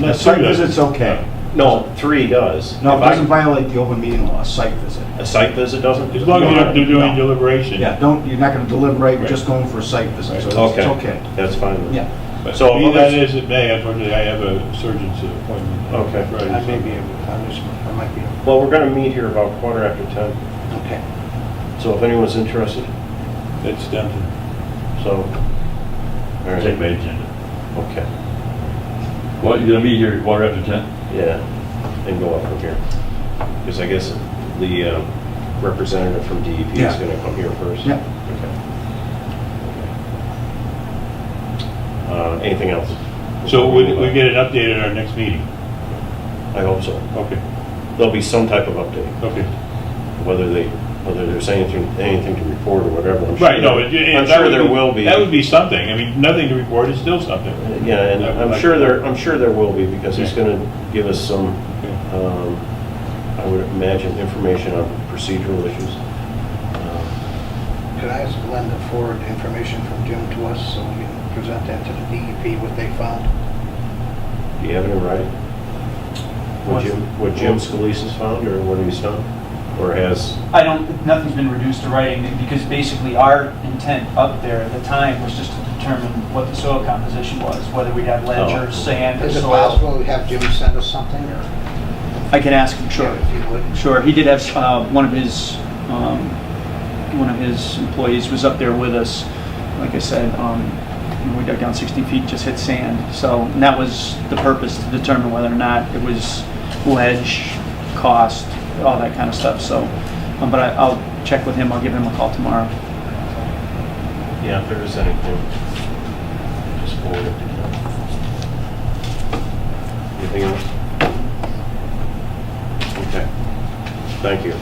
A site visit's okay. No, 3 does. No, If it doesn't I- violate the open meeting law, a site visit. A site visit doesn't? As long as you're not doing No. deliberation. Yeah, you're not gonna deliberate, you're just going for a site visit, so it's okay. That's fine. then. Yeah. But So, be that others- as it may, unfortunately, I have a surgeon's appointment. on Okay. Friday, I may so- be able, I might be able. Well, we're going to meet here about 10:15. Okay. So if anyone's interested, That's done. so. All right. Take my agenda. Okay. Well, you're gonna meet here 10:15? Yeah, and go up from here. Because I guess the representative from DEP is Yeah. going to come here first. Yeah. Okay. Anything else? So we get an update at our next meeting? I hope so. Okay, There'll be some type of update, okay. whether there's anything to report or whatever. I'm Right, no, I'm that sure would there be- will be. That would be something. I mean, nothing to report is still something. Yeah, and I would I'm like sure that. there will be, because he's Okay. going to give us some, I would imagine, information on procedural issues. Could I ask Glenn to forward information from Jim to us so we can present that to the DEP, what they found? Do you have it in writing? What Jim Scalise has found, or what he's done? Or has, Nothing's been reduced to writing, because basically our intent up there at the time was just to determine what the soil composition was, whether we'd have ledge Oh. or sand or Is it soil. possible to have Jim send us something, or? I can ask him, sure. Yeah, if you would. Sure, he did have, one of his employees was up there with us. Like I said, we dug down 16 feet, just hit sand. So, and that was the purpose, to determine whether or not it was ledge, cost, all that kind of stuff. So, but I'll check with him, I'll give him a call tomorrow. yeah, if there is anything, just forward it to him. Anything else? Okay. Thank you.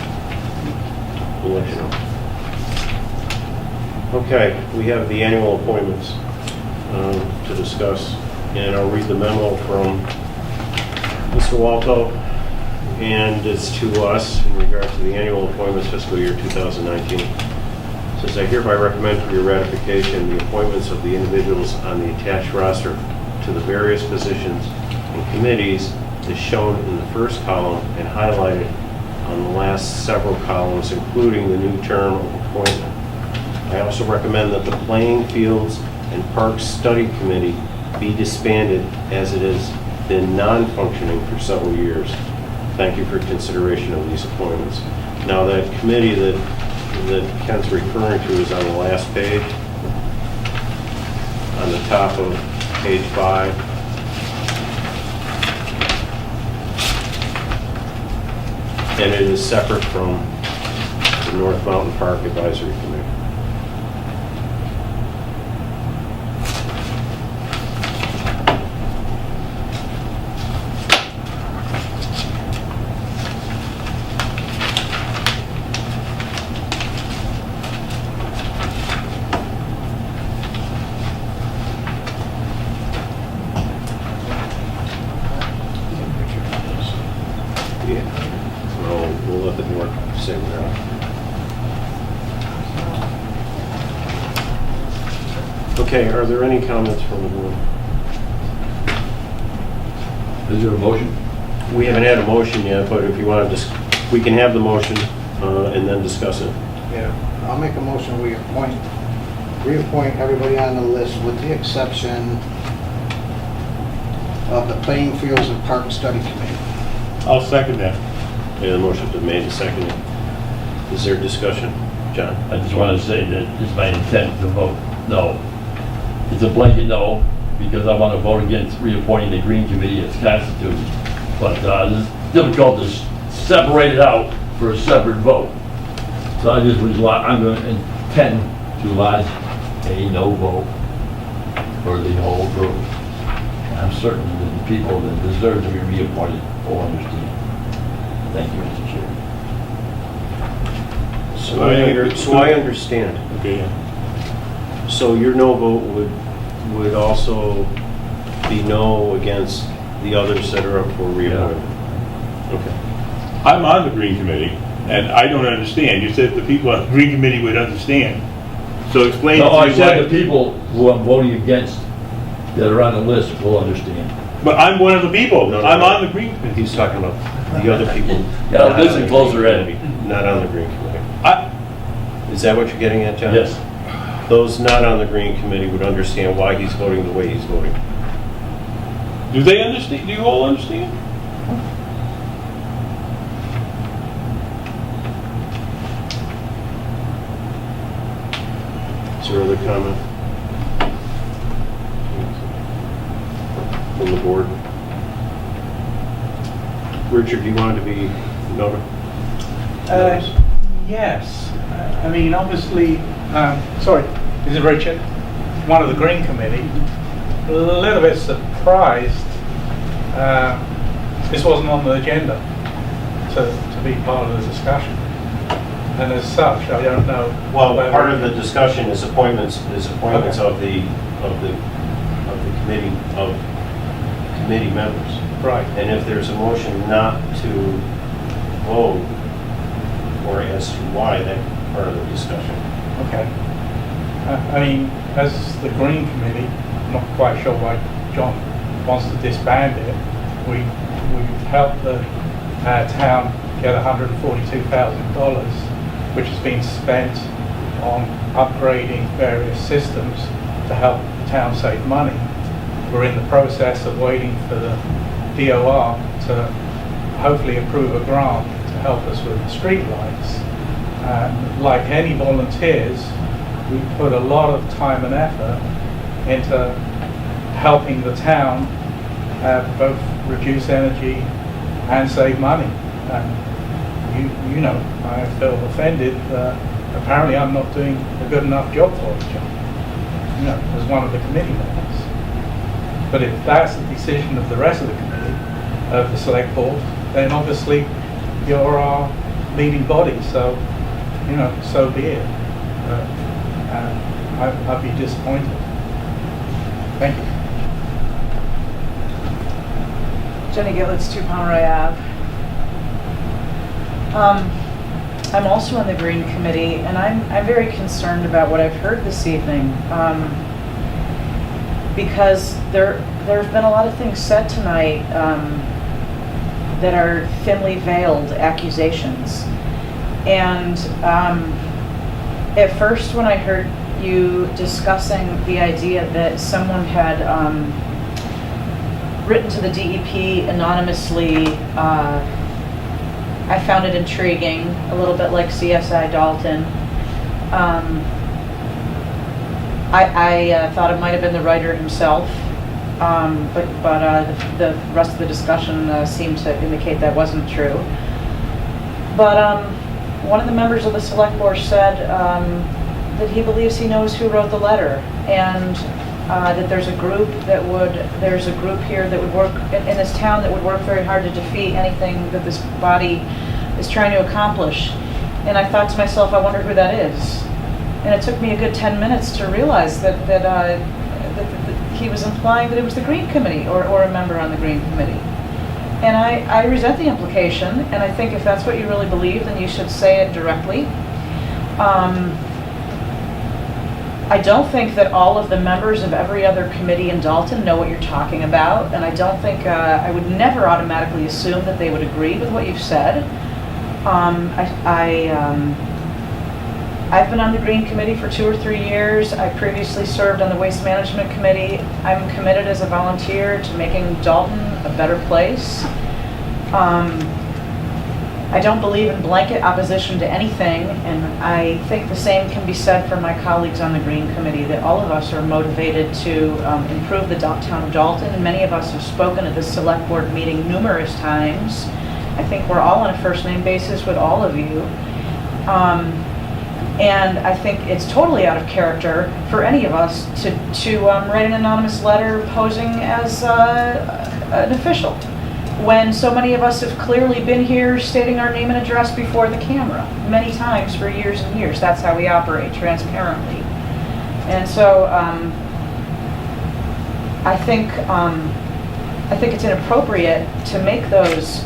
We'll let you know. Okay, we have the annual appointments to discuss, and I'll read the memo from Mr. Walto, and it's to us in regard to the annual appointments fiscal year 2019. It says, I hereby recommend for your ratification the appointments of the individuals on the attached roster to the various positions and committees as shown in the first column and highlighted on the last several columns, including the new term of appointment. I also recommend that the Playing Fields and Parks Study Committee be disbanded, as it has been non-functioning for several years. Thank you for consideration of these appointments. Now, that committee that Ken's referring to is on the last page, on the top of page 5. And it is separate from the North Mountain Park Advisory Committee. We'll let the board say whatever. Okay, are there any comments from the board? Is there a motion? We haven't had a motion yet, but if you want to, we can have the motion and then discuss it. Yeah, I'll make a motion, we reappoint everybody on the list with the exception of the Playing Fields and Park Study Committee. I'll second that. Yeah, the motion's been made and seconded. Is there discussion? John? I just want to say that it's my intent to vote no. It's a blanket no, because I want to vote against reappointing the Green Committee as constituted. But it's difficult to separate it out for a separate vote. So I'm going to intend to lodge a no vote for the whole group. I'm certain that the people that deserve to be reappointed will understand. Thank you, Mr. Chair. So I understand. Okay. So your no vote would also be no against the others that are up for reappointment? Okay. I'm on the Green Committee, and I don't understand. You said the people on the Green Committee would understand. So explain to No, me I said the why. people who I'm voting against that are on the list will understand. But I'm one of the people. No, no, I'm no. on the Green Committee. He's talking about the other people. Yeah, not listen on the closer, Green Ed. Committee, Not on the Green Committee. I- Is that what you're getting at, John? Yes. Those not on the Green Committee would understand why he's voting the way he's voting. Do they understand? Do you all understand? Is there other comment from the board? Richard, do you want to be noted? Yes. I mean, obviously, sorry, is it Richard? One of the Green Committee. A little bit surprised this wasn't on the agenda to be part of the discussion. And as such, I don't know. Well, whether- part of the discussion is appointments of the committee members. Right. And if there's a motion not to vote, or as to why, that's part of the discussion. Okay. I mean, as the Green Committee, I'm not quite sure why John wants to disband it. We've helped the town get $142,000, which has been spent on upgrading various systems to help the town save money. We're in the process of waiting for the DOR to hopefully approve a grant to help us with the street lights. Like any volunteers, we put a lot of time and effort into helping the town both reduce energy and save money. You know, I feel offended. Apparently I'm not doing a good enough job for it, John, you know, as one of the committee members. But if that's the decision of the rest of the committee, of the select board, then obviously you're our leading body, so, you know, so be it. I'd be disappointed. Thank you. Jenny Gillets, 2 Pomeroy Ave. I'm also on the Green Committee, and I'm very concerned about what I've heard this evening, because there have been a lot of things said tonight that are thinly veiled accusations. And at first, when I heard you discussing the idea that someone had written to the DEP anonymously, I found it intriguing, a little bit like CSI Dalton. I thought it might have been the writer himself, but the rest of the discussion seemed to indicate that wasn't true. But one of the members of the select board said that he believes he knows who wrote the letter, and that there's a group here that would work in this town that would work very hard to defeat anything that this body is trying to accomplish. And I thought to myself, I wonder who that is. And it took me a good 10 minutes to realize that he was implying that it was the Green Committee or a member on the Green Committee. And I resent the implication, and I think if that's what you really believe, then you should say it directly. I don't think that all of the members of every other committee in Dalton know what you're talking about, and I don't think, I would never automatically assume that they would agree with what you've said. I've been on the Green Committee for 2 or 3 years. I previously served on the Waste Management Committee. I'm committed as a volunteer to making Dalton a better place. I don't believe in blanket opposition to anything, and I think the same can be said for my colleagues on the Green Committee, that all of us are motivated to improve the town of Dalton, and many of us have spoken at this select board meeting numerous times. I think we're all on a first name basis with all of you. And I think it's totally out of character for any of us to write an anonymous letter posing as an official, when so many of us have clearly been here stating our name and address before the camera many times for years and years. That's how we operate, transparently. And so I think it's inappropriate to make those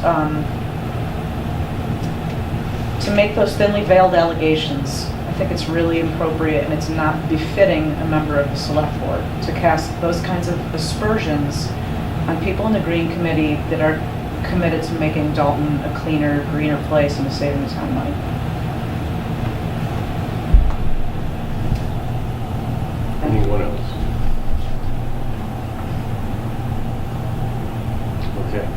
thinly veiled allegations. I think it's really inappropriate, and it's not befitting a member of the select board to cast those kinds of aspersions on people in the Green Committee that are committed to making Dalton a cleaner, greener place and to saving the town money. Anyone else? Okay.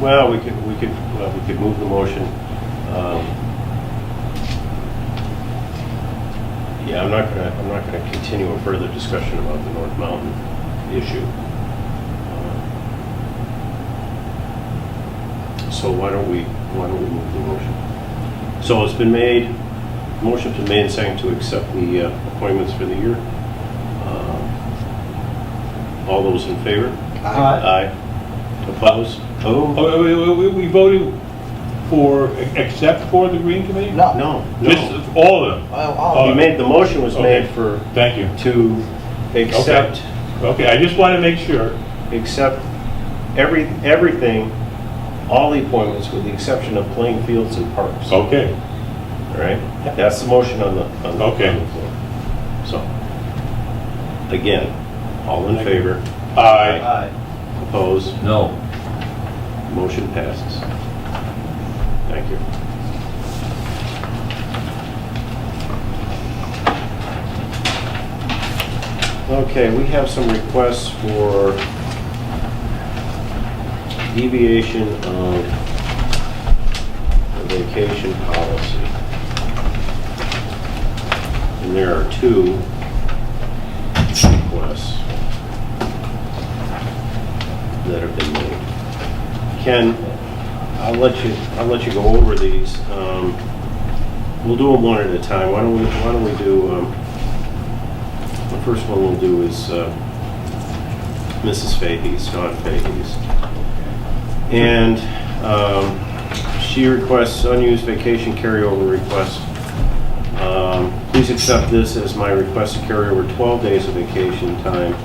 Well, we could move the motion. Yeah, I'm not gonna continue a further discussion about the North Mountain issue. So why don't we move the motion? So it's been made, motion's been made and seconded to accept the appointments for the year. All those in favor? Aye. Opposed? Oh, We voted for, except for the Green Committee? no. Just all of them? You made, the motion was made for, Thank you. to accept, Okay, I just want to make sure. accept everything, all the appointments with the exception of playing fields and parks. All Okay. right? That's the motion on the Okay. on the floor. So, again, all in favor? Aye. Opposed? No. Motion passes. Thank you. Okay, we have some requests for deviation of the vacation policy. And there are 2 requests that have been made. Ken, I'll let you go over these. We'll do them one at a time. Why don't we do, the first one we'll do is Mrs. Fahey's, Dawn Fahey's. And she requests unused vacation carryover request. Please accept this as my request to carry over 12 days of vacation time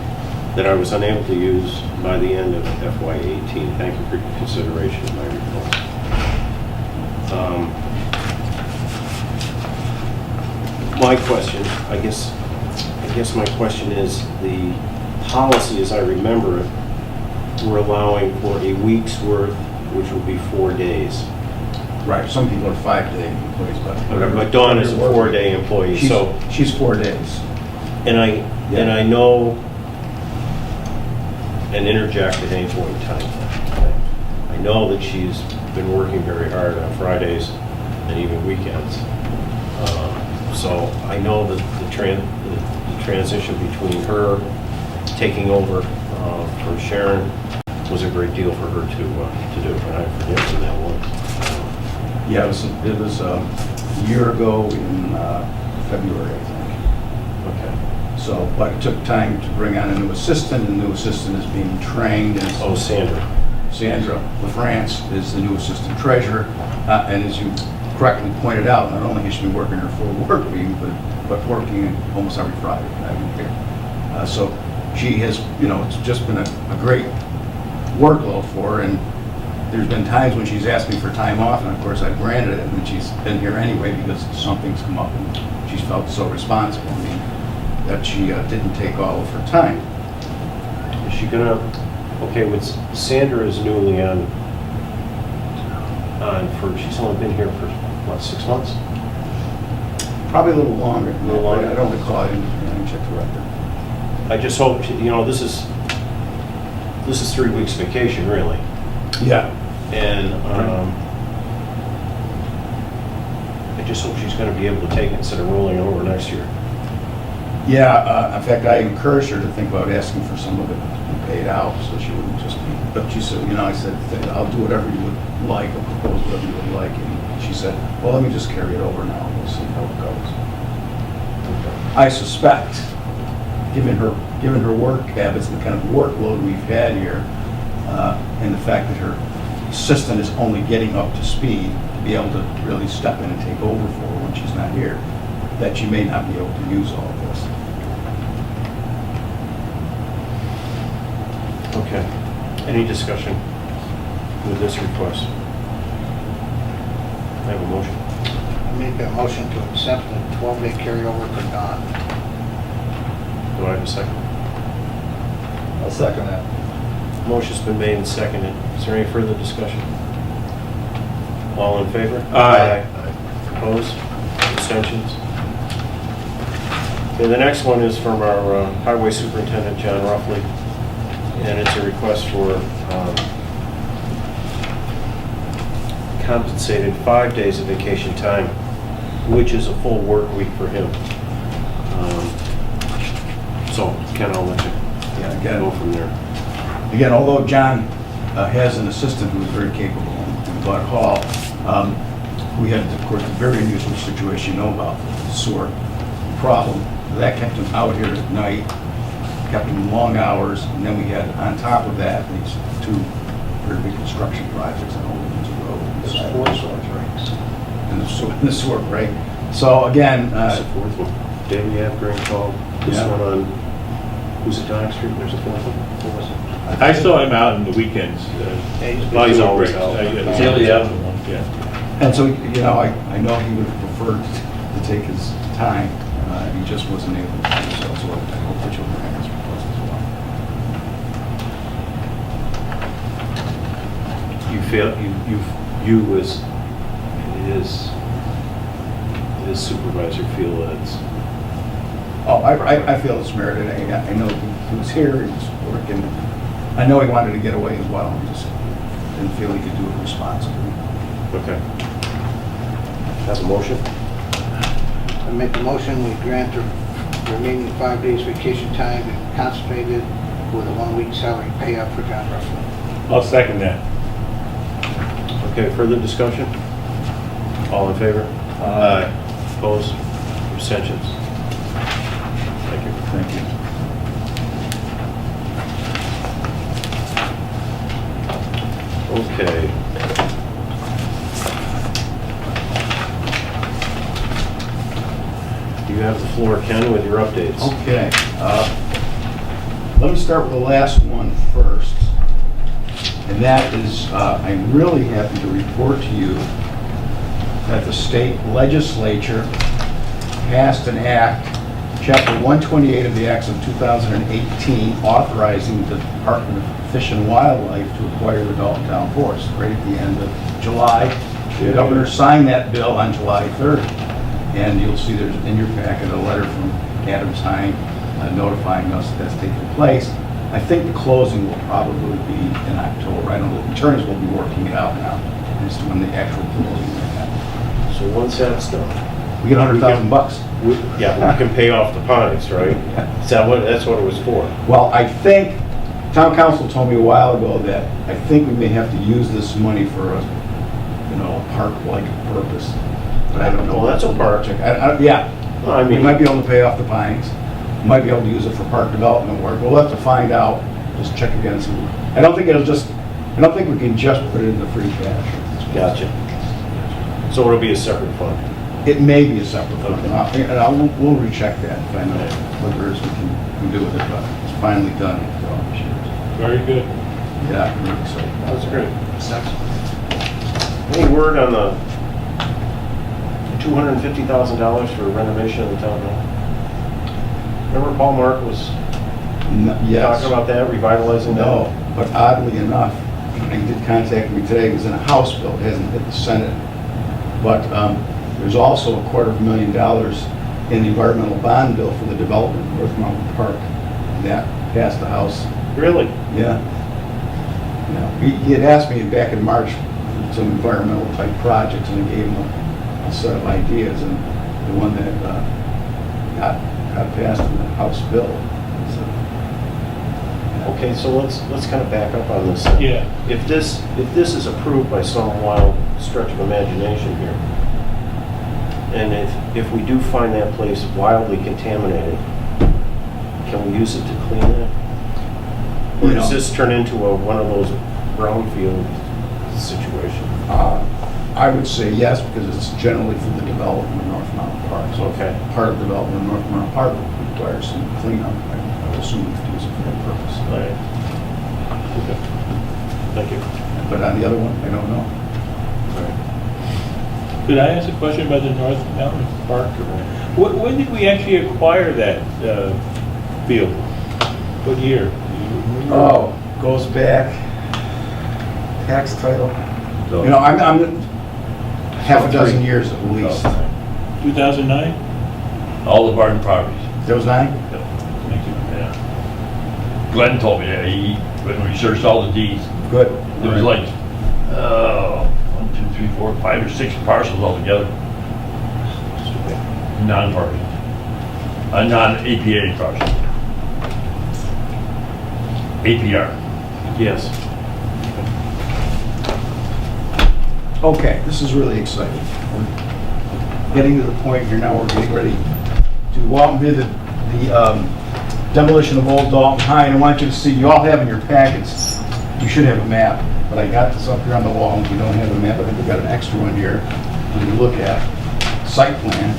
that I was unable to use by the end of FY18. Thank you for your consideration of my request. My question, I guess my question is, the policy as I remember it, we're allowing for a week's worth, which would be 4 days. Right, some people are 5-day employees, But Dawn is a 4-day employee, so. She's 4 days. And I know, and interject at any point in time, I know that she's been working very hard on Fridays and even weekends. So I know that the transition between her taking over from Sharon was a great deal for her to do, and I forget when that was. Yeah, it was a year ago in February, I think. Okay. So, but it took time to bring on a new assistant. The new assistant is being trained as... Oh, Sandra. Sandra LaFrance is the new assistant treasurer. And as you correctly pointed out, not only has she been working her full work week, but working almost every Friday. So she has, it's just been a great workload for her, and there's been times when she's asked me for time off, and of course I've granted it, and then she's been here anyway because something's come up, and she's felt so responsible. I mean, that she didn't take all of her time. Is she gonna, okay, with Sandra is newly on she's only been here for, what, 6 months? Probably a little longer. A little longer. I don't recall, I didn't check the record. I just hope, this is 3 weeks vacation, really. Yeah. And I just hope she's gonna be able to take it instead of rolling over next year. Yeah, in fact, I encouraged her to think about asking for some of it to be paid out, so she wouldn't just be, but she said, I said, I'll do whatever you would like, or propose whatever you would like, and she said, well, let me just carry it over now, we'll see how it goes. I suspect, given her work habits and the kind of workload we've had here, and the fact that her assistant is only getting up to speed to be able to really step in and take over for her when she's not here, that she may not be able to use all of this. Okay. Any discussion with this request? I have a motion. I make a motion to accept the 12-day carryover for Don. Do I have a second? I'll second that. Motion's been made and seconded. Is there any further discussion? All in favor? Aye. Opposed? Abstentions? Okay, the next one is from our Highway Superintendent, John Ruffley, and it's a request for compensated 5 days of vacation time, which is a full work week for him. So, Ken, I'll let you go from there. Again, although John has an assistant who is very capable in Bud Hall, we had, of course, a very unusual situation, about the sewer problem. That kept him out here at night, kept him long hours, and then we had, on top of that, these 2 very big construction projects on Old Windsor Road. There's 4 sewage rates. And the sewer break. So again, There's a fourth one. David Yavgreen called. This Yeah. one on, who's it, Dock Street? There's a fourth one. What was it? I saw him out on the weekends. He's always out. Daily out. Yeah. and so, I know he would have preferred to take his time. He just wasn't able to do so, so I hope that you'll grant his request as well. You feel, you as his supervisor feel that it's, Oh, I feel it's merited. I know he was here, he was working. I know he wanted to get away as well, he just didn't feel he could do it responsibly. okay. Have a motion? I make a motion, we grant the remaining 5 days vacation time and concentrated with a 1-week salary payout for John Ruffley. I'll second that. Okay, further discussion? All in favor? Aye. Opposed? Abstentions? Thank you. Thank you. Okay. You have the floor, Ken, with your updates. Okay. Let me start with the last one first. And that is, I'm really happy to report to you that the state legislature passed an act, Chapter 128 of the Acts of 2018, authorizing the Department of Fish and Wildlife to acquire the Dalton Town Forest right at the end of July. The governor signed that bill on July 3rd. And you'll see there's in your packet a letter from Adams Hine notifying us that that's taking place. I think the closing will probably be in October. I know the attorneys will be working it out now as to when the actual closing will happen. So once that's done, We get $100,000. yeah, we can pay off the pines, right? Is that what, that's what it was for? Well, I think, town council told me a while ago that I think we may have to use this money for a, a park-like purpose. But I don't know. Well, that's a park. Yeah. Well, I We mean, might be able to pay off the pines. We might be able to use it for park development work. We'll have to find out. Just check again. I don't think we can just put it in the free cash. gotcha. So it'll be a separate fund. It may be a separate fund, we'll recheck that and find out what there is we can do with it, but it's finally done after all these years. Very good. Yeah, I'm really excited. That was great. Next. Any word on the $250,000 for renovation of the town hall? Remember Paul Mark was Yes. talking about that, revitalizing that? No, but oddly enough, he did contact me today, it was in a House bill, it hasn't hit the Senate. But there's also $250,000 in the environmental bond bill for the development of North Mountain Park. And that passed the House. Really? Yeah. He had asked me back in March for some environmental type projects, and I gave him a set of ideas, and the one that got passed in the House bill. So, Okay, so let's kind of back up on this. Yeah. If this is approved by some wild stretch of imagination here, and if we do find that place wildly contaminated, can we use it to clean that? Or does this turn into one of those brownfield situations? I would say yes, because it's generally for the development of North Mountain Park. So Okay. part of the development of North Mountain Park requires some cleanup. I would assume we could use it for that purpose. Right. Okay. Thank you. But on the other one, I don't know. Could I ask a question about the North Mountain Park? When did we actually acquire that field? What year? Oh, goes back, tax title. You know, I'm half a dozen years at least. 2009? All the Barton properties. There was 9? Thank you. Yeah. Glenn told me that, when we searched all the deeds, Good. there was like, 1, 2, 3, 4, 5 or 6 parcels altogether. Non-parcels. Non-APA parcels. APR. Yes. Okay, this is really exciting. We're getting to the point here now, we're getting ready to walk through the demolition of Old Dalton High, and I want you to see, you all have in your packets, you should have a map, but I got this up here on the wall, and if you don't have a map, I think we've got an extra one here for you to look at. Site plan.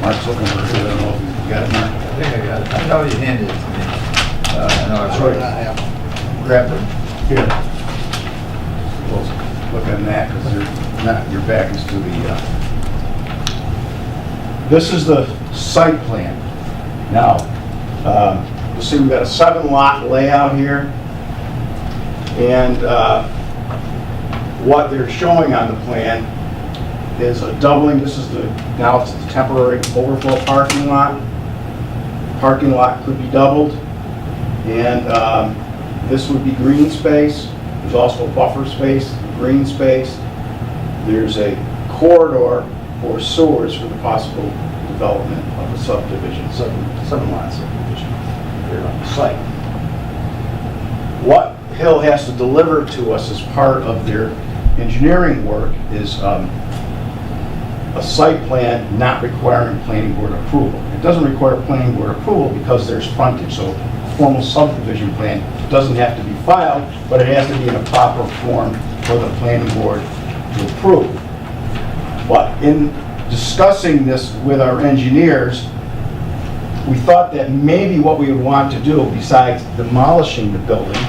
Mark's looking for it, I don't know if you got it, Mark. I think I got it. I know you handed it to me. I know it's Sorry. right. Grab it. Here. We'll look at that, because they're not, your back is to the, this is the site plan. Now, you'll see we've got a 7-lot layout here. And what they're showing on the plan is a doubling. This is now it's the temporary overflow parking lot. Parking lot could be doubled. And this would be green space. There's also a buffer space, green space. There's a corridor for sewers for the possible development of a subdivision, 7-lot subdivision here on the site. What Hill has to deliver to us as part of their engineering work is a site plan not requiring planning board approval. It doesn't require planning board approval because there's frontage, so a formal subdivision plan doesn't have to be filed, but it has to be in a proper form for the planning board to approve. But in discussing this with our engineers, we thought that maybe what we would want to do, besides demolishing the building,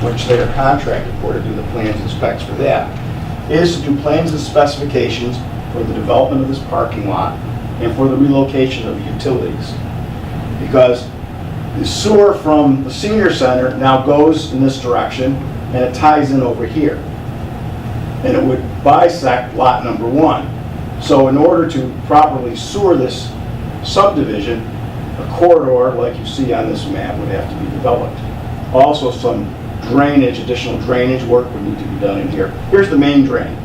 which they are contracted for to do the plans and specs for that, is to do plans and specifications for the development of this parking lot and for the relocation of utilities. Because the sewer from the senior center now goes in this direction and it ties in over here. And it would bisect lot number 1. So in order to properly sewer this subdivision, a corridor like you see on this map would have to be developed. Also some drainage, additional drainage work would need to be done in here. Here's the main drain.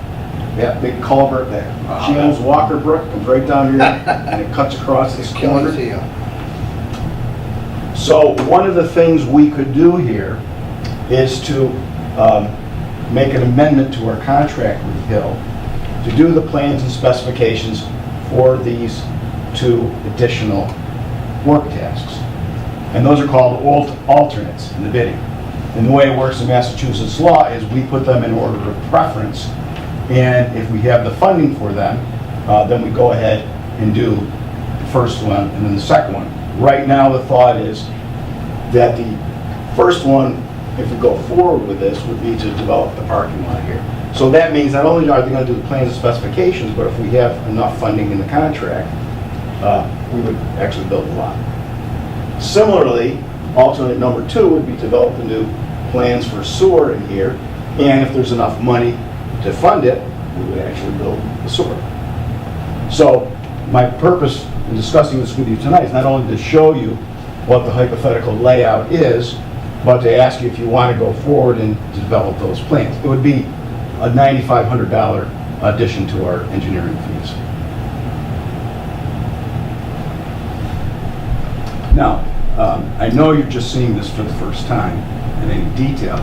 That big culvert that channels Walker Brook, comes right down here and it cuts across this corner. So one of the things we could do here is to make an amendment to our contract with Hill to do the plans and specifications for these 2 additional work tasks. And those are called alternates in the bidding. And the way it works in Massachusetts law is we put them in order of preference And if we have the funding for them, then we go ahead and do the first one and then the second one. Right now, the thought is that the first one, if we go forward with this, would be to develop the parking lot here. So that means not only are they going to do the plans and specifications, but if we have enough funding in the contract, we would actually build the lot. Similarly, alternate number 2 would be develop the new plans for sewer in here, and if there's enough money to fund it, we would actually build the sewer. So my purpose in discussing this with you tonight is not only to show you what the hypothetical layout is, but to ask you if you want to go forward and develop those plans. It would be a $9,500 addition to our engineering fees. Now, I know you're just seeing this for the first time in any detail,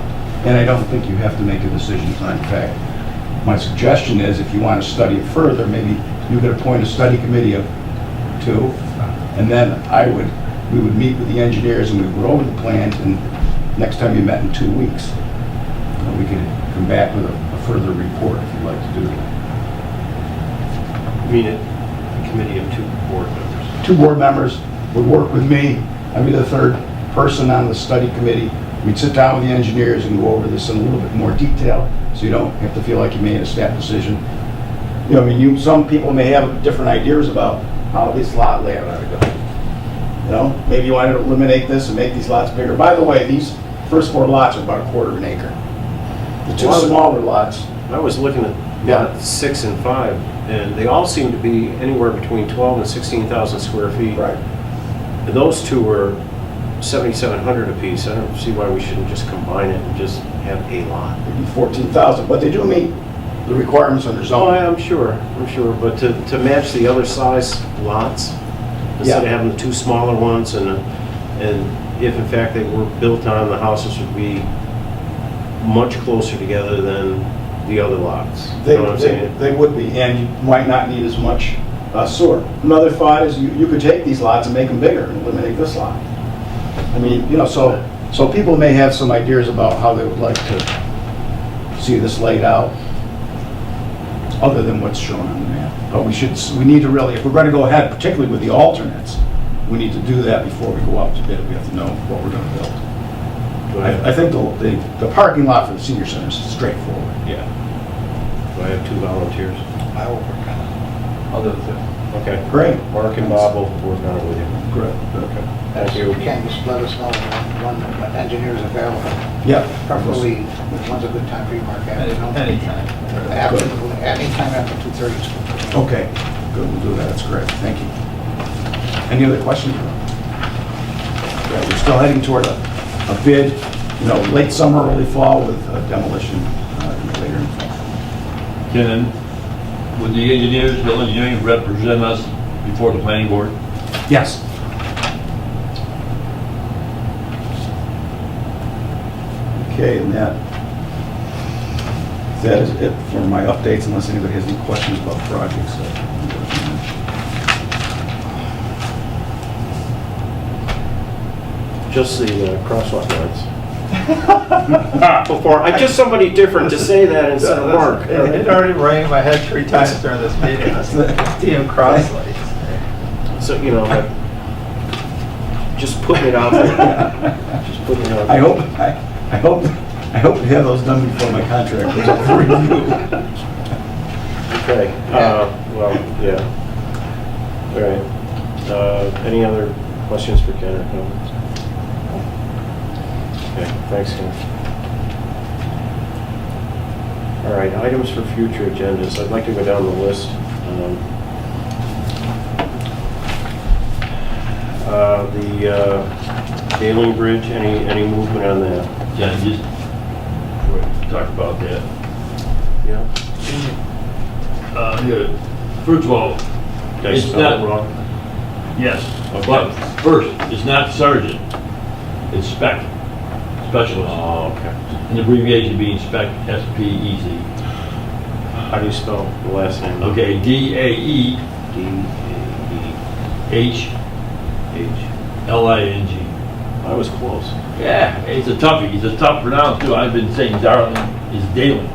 and I don't think you have to make a decision tonight. In fact, my suggestion is if you want to study it further, maybe you could appoint a study committee of 2, and then we would meet with the engineers and we would go over the plans, and next time you met in 2 weeks, we could come back with a further report if you'd like to do that. I mean, a committee of 2 board members. 2 board members would work with me. I'd be the 3rd person on the study committee. We'd sit down with the engineers and go over this in a little bit more detail, so you don't have to feel like you made a staff decision. You know, I mean, some people may have different ideas about how this lot layout ought to go. You know, maybe you want to eliminate this and make these lots bigger. By the way, these first 4 lots are about 1/4 of an acre. The 2 smaller lots, I was looking at lot 6 and 5, and they all seem to be anywhere between 12 and 16,000 square feet. right? And those 2 were 7,700 apiece. I don't see why we shouldn't just combine it and just have a lot. It'd be 14,000, but they do meet the requirements under Oh, zoning. I'm sure, but to match the other size lots, instead of Yeah. having the 2 smaller ones, and if in fact they were built on, the houses would be much closer together than the other lots. You know what I'm saying? They would be, and you might not need as much sewer. Another thought is you could take these lots and make them bigger and eliminate this lot. I mean, you know, so people may have some ideas about how they would like to see this laid out, other than what's shown on the map. But we need to really, if we're going to go ahead, particularly with the alternates, we need to do that before we go out to bid. We have to know what we're going to build. Do I I think the parking lot for the senior center is straightforward. Yeah. do I have 2 volunteers? I will work on it. I'll do it too. Okay. Great. Mark and Bob will work on it with you. Good. Okay. Thank you. Can you just let us know when engineers available? Yeah. Preferably, when's a good time for you, Mark? Afternoon? Anytime. Absolutely, anytime after 2:30 is good. Okay, good, we'll do that, that's great, thank you. Any other questions? Yeah, we're still heading toward a bid, you know, late summer, early fall with demolition later in fall. Can, would the engineers, Hill Engineering, represent us before the planning board? Yes. Okay, and that is it for my updates, unless anybody has any questions about projects. Just the crosswalk lights. Before, I just somebody different to say that instead of Mark. It already rang in my head 3 times during this meeting. That's the TM cross lights. So, you know, just putting it out there. Just putting it out there. I hope to have those done before my contract goes up for review. Okay, well, yeah. All right. Any other questions for Ken or comments? Okay, thanks, Ken. All right, items for future agendas. I'd like to go down the list. The Daling Bridge, any movement on that? Can just talk about that. Yeah? Here, first of all, Did I it's spell not it wrong? Yes, Okay. but first, it's not sergeant, it's spec, specialist. Oh, okay. And the abbreviation being spec, S-P-E-C. How do you spell the last name? Okay, D-A-E-H-L-I-N-G. D-A-E-H. I was close. Yeah, it's a toughie, it's a tough pronounce too. I've been saying Darling is Daling.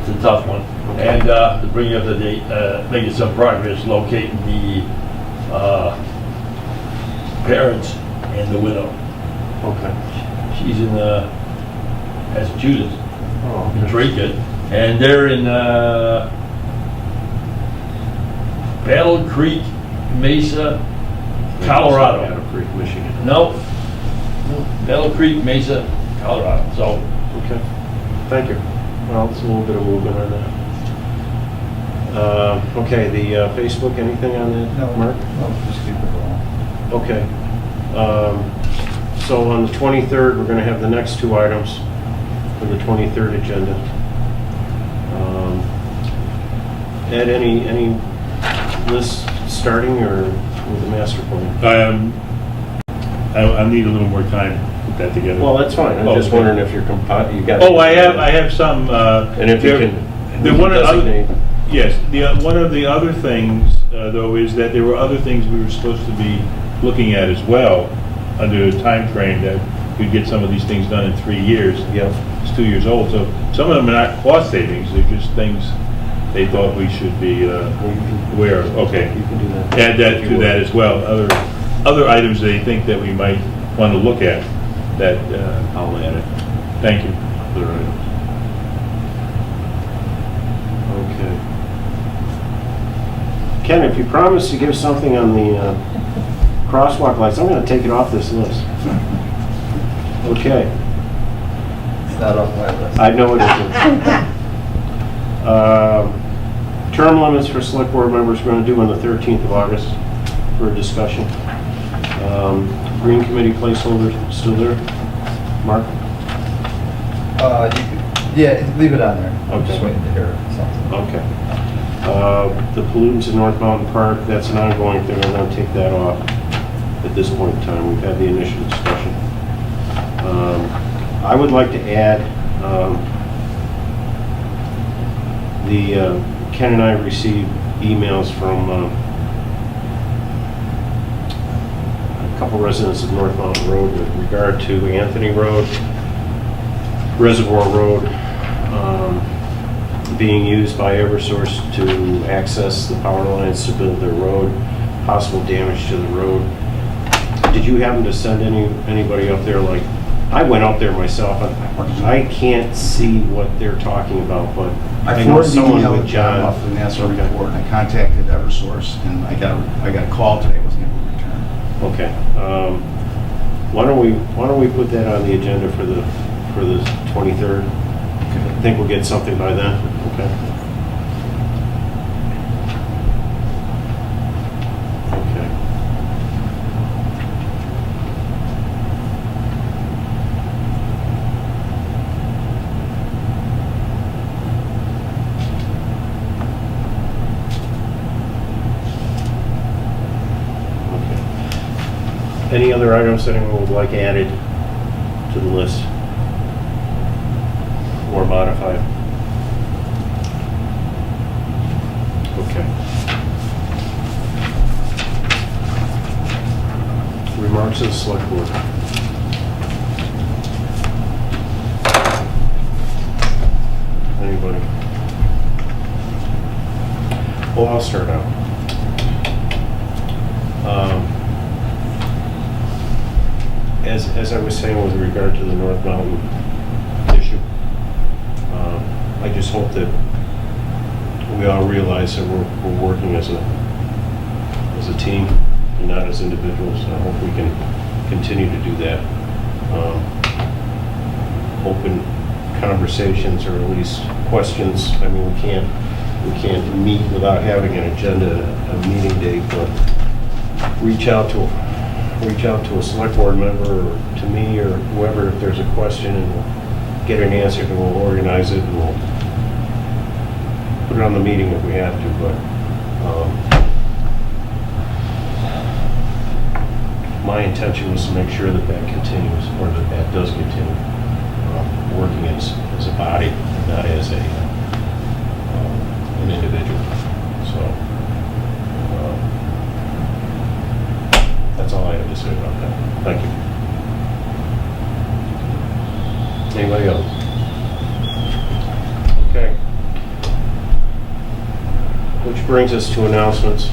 It's a tough one. And to bring you up to date, making some progress locating the parents and the widow. Okay. She's in Massachusetts, Oh, in Drayton, and they're in Battle Creek, Mesa, Colorado. Battle Creek, Michigan. No, Battle Creek, Mesa, Colorado. So Okay, thank you. Well, it's a little bit of movement on that. Okay, the Facebook, anything on that, Mark? No, just keep it going. Okay. So on the 23rd, we're going to have the next two items for the 23rd agenda. Ed, any lists starting or with the master plan? I need a little more time to put that together. Well, that's fine. I'm just Okay. wondering if you're you got. Oh, I have some. And if you can the one designate. Yes, one of the other things, though, is that there were other things we were supposed to be looking at as well, under the time frame that we'd get some of these things done in 3 years. Yeah. It's 2 years old, so some of them are not cost savings, they're just things they thought we should be aware of. Okay. You can do that. Add that to that as well, other items they think that we might want to look at, that, I'll add it. thank you. Other items. Okay. Ken, if you promise to give something on the crosswalk lights, I'm going to take it off this list. Okay. It's not off my list. I know it isn't. Term limits for select board members, we're going to do on the 13th of August for a discussion. Green committee placeholder, still there? Mark? Yeah, leave it on there. I'm Okay. just waiting to hear something. Okay. The pollutants in North Mountain Park, that's an ongoing thing. I'm going to take that off at this point in time. We've had the initial discussion. I would like to add, Ken and I received emails from a couple residents of North Mountain Road with regard to Anthony Road, Reservoir Road, being used by Eversource to access the power lines to build their road, possible damage to the road. Did you happen to send anybody up there? Like, I went up there myself, and I can't see what they're talking about, but I I know forwarded the someone email with with John John. off the NASA Okay. report, and I contacted Eversource, and I got a call today, wasn't able to return. Okay. Why don't we put that on the agenda for the 23rd? I think we'll get something by then. Okay. Okay. Okay. Any other items that anyone would like added to the list? Or modified? Okay. Remarks of the select board. Anybody? Well, I'll start out. As I was saying with regard to the North Mountain issue, I just hope that we all realize that we're working as a team and not as individuals. I hope we can continue to do that. Open conversations, or at least questions. I mean, we can't meet without having an agenda, a meeting date, but reach out to a select board member, or to me, or whoever, if there's a question, and we'll get an answer, and we'll organize it, and we'll put it on the meeting if we have to, but my intention was to make sure that that continues, or that does continue, working as a body, not as an individual. So that's all I have to say about that. Thank you. Anybody else? Okay. which brings us to announcements.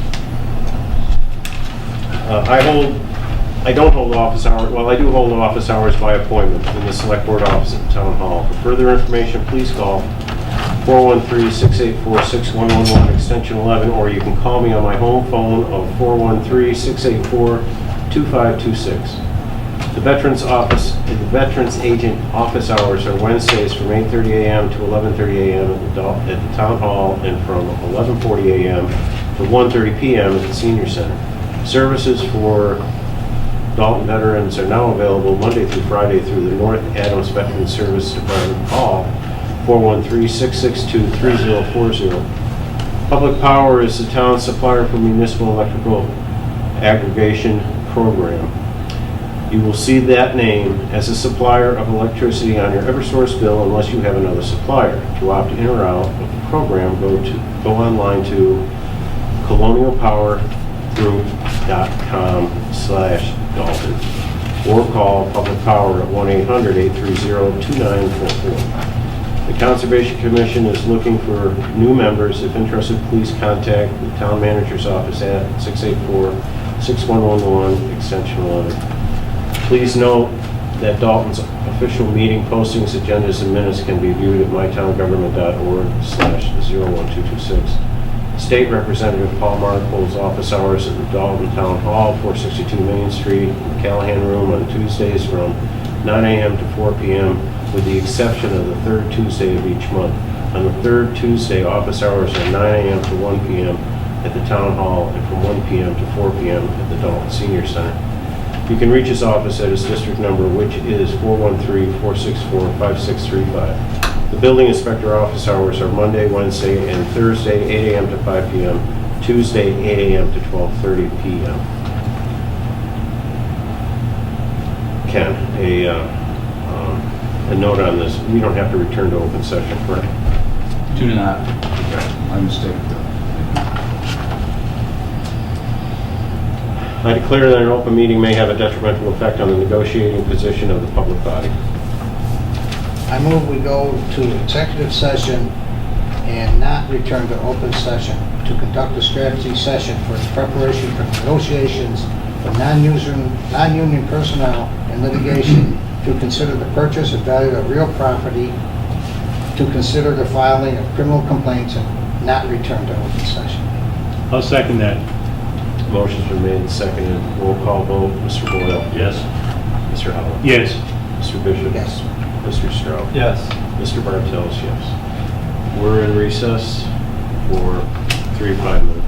I don't hold office hours, well, I do hold office hours by appointment in the Select Board office at Town Hall. For further information, please call 413-684-6111, extension 11, or you can call me on my home phone of 413-684-2526. The Veterans Office, the Veterans Agent office hours are Wednesdays from 8:30 a.m. to 11:30 a.m. at the Town Hall, and from 11:40 a.m. to 1:30 p.m. at the Senior Center. Services for Dalton veterans are now available Monday through Friday through the North Adams Veterans Service Department. Call 413-662-3040. Public Power is the town's supplier for municipal electrical aggregation program. You will see that name as a supplier of electricity on your Eversource bill unless you have another supplier. To opt in or out of the program, go online to colonialpowergroup.com/Dalton or call Public Power at 1-800-830-2944. The Conservation Commission is looking for new members. If interested, please contact the Town Manager's Office at 684-6111, extension 11. Please note that Dalton's official meeting postings, agendas, and minutes can be viewed at mytowngovernment.org/01226. State Representative Paul Mark holds office hours at the Dalton Town Hall, 462 Main Street, in the Callahan Room on Tuesdays from 9 a.m. to 4 p.m., with the exception of the third Tuesday of each month. On the third Tuesday, office hours are 9 a.m. to 1 p.m. at the Town Hall, and from 1 p.m. to 4 p.m. at the Dalton Senior Center. You can reach his office at his district number, which is 413-464-5635. The building inspector office hours are Monday, Wednesday, and Thursday, 8 a.m. to 5 p.m., Tuesday, 8 a.m. to 12:30 p.m. Ken, a note on this, we don't have to return to open session, correct? Do not. My mistake. I declare that an open meeting may have a detrimental effect on the negotiating position of the public body. I move we go to executive session and not return to open session to conduct a strategy session for the preparation for negotiations for non-union personnel and litigation, to consider the purchase and value of real property, to consider the filing of criminal complaints, and not return to open session. I'll second that. Motion's been made and seconded. Roll call vote. Mr. Boyle? Yes. Mr. Howell? Yes. Mr. Bishop? Yes. Mr. Stroh? Yes. Mr. Bartels, yes. We're in recess for 3 to 5 minutes.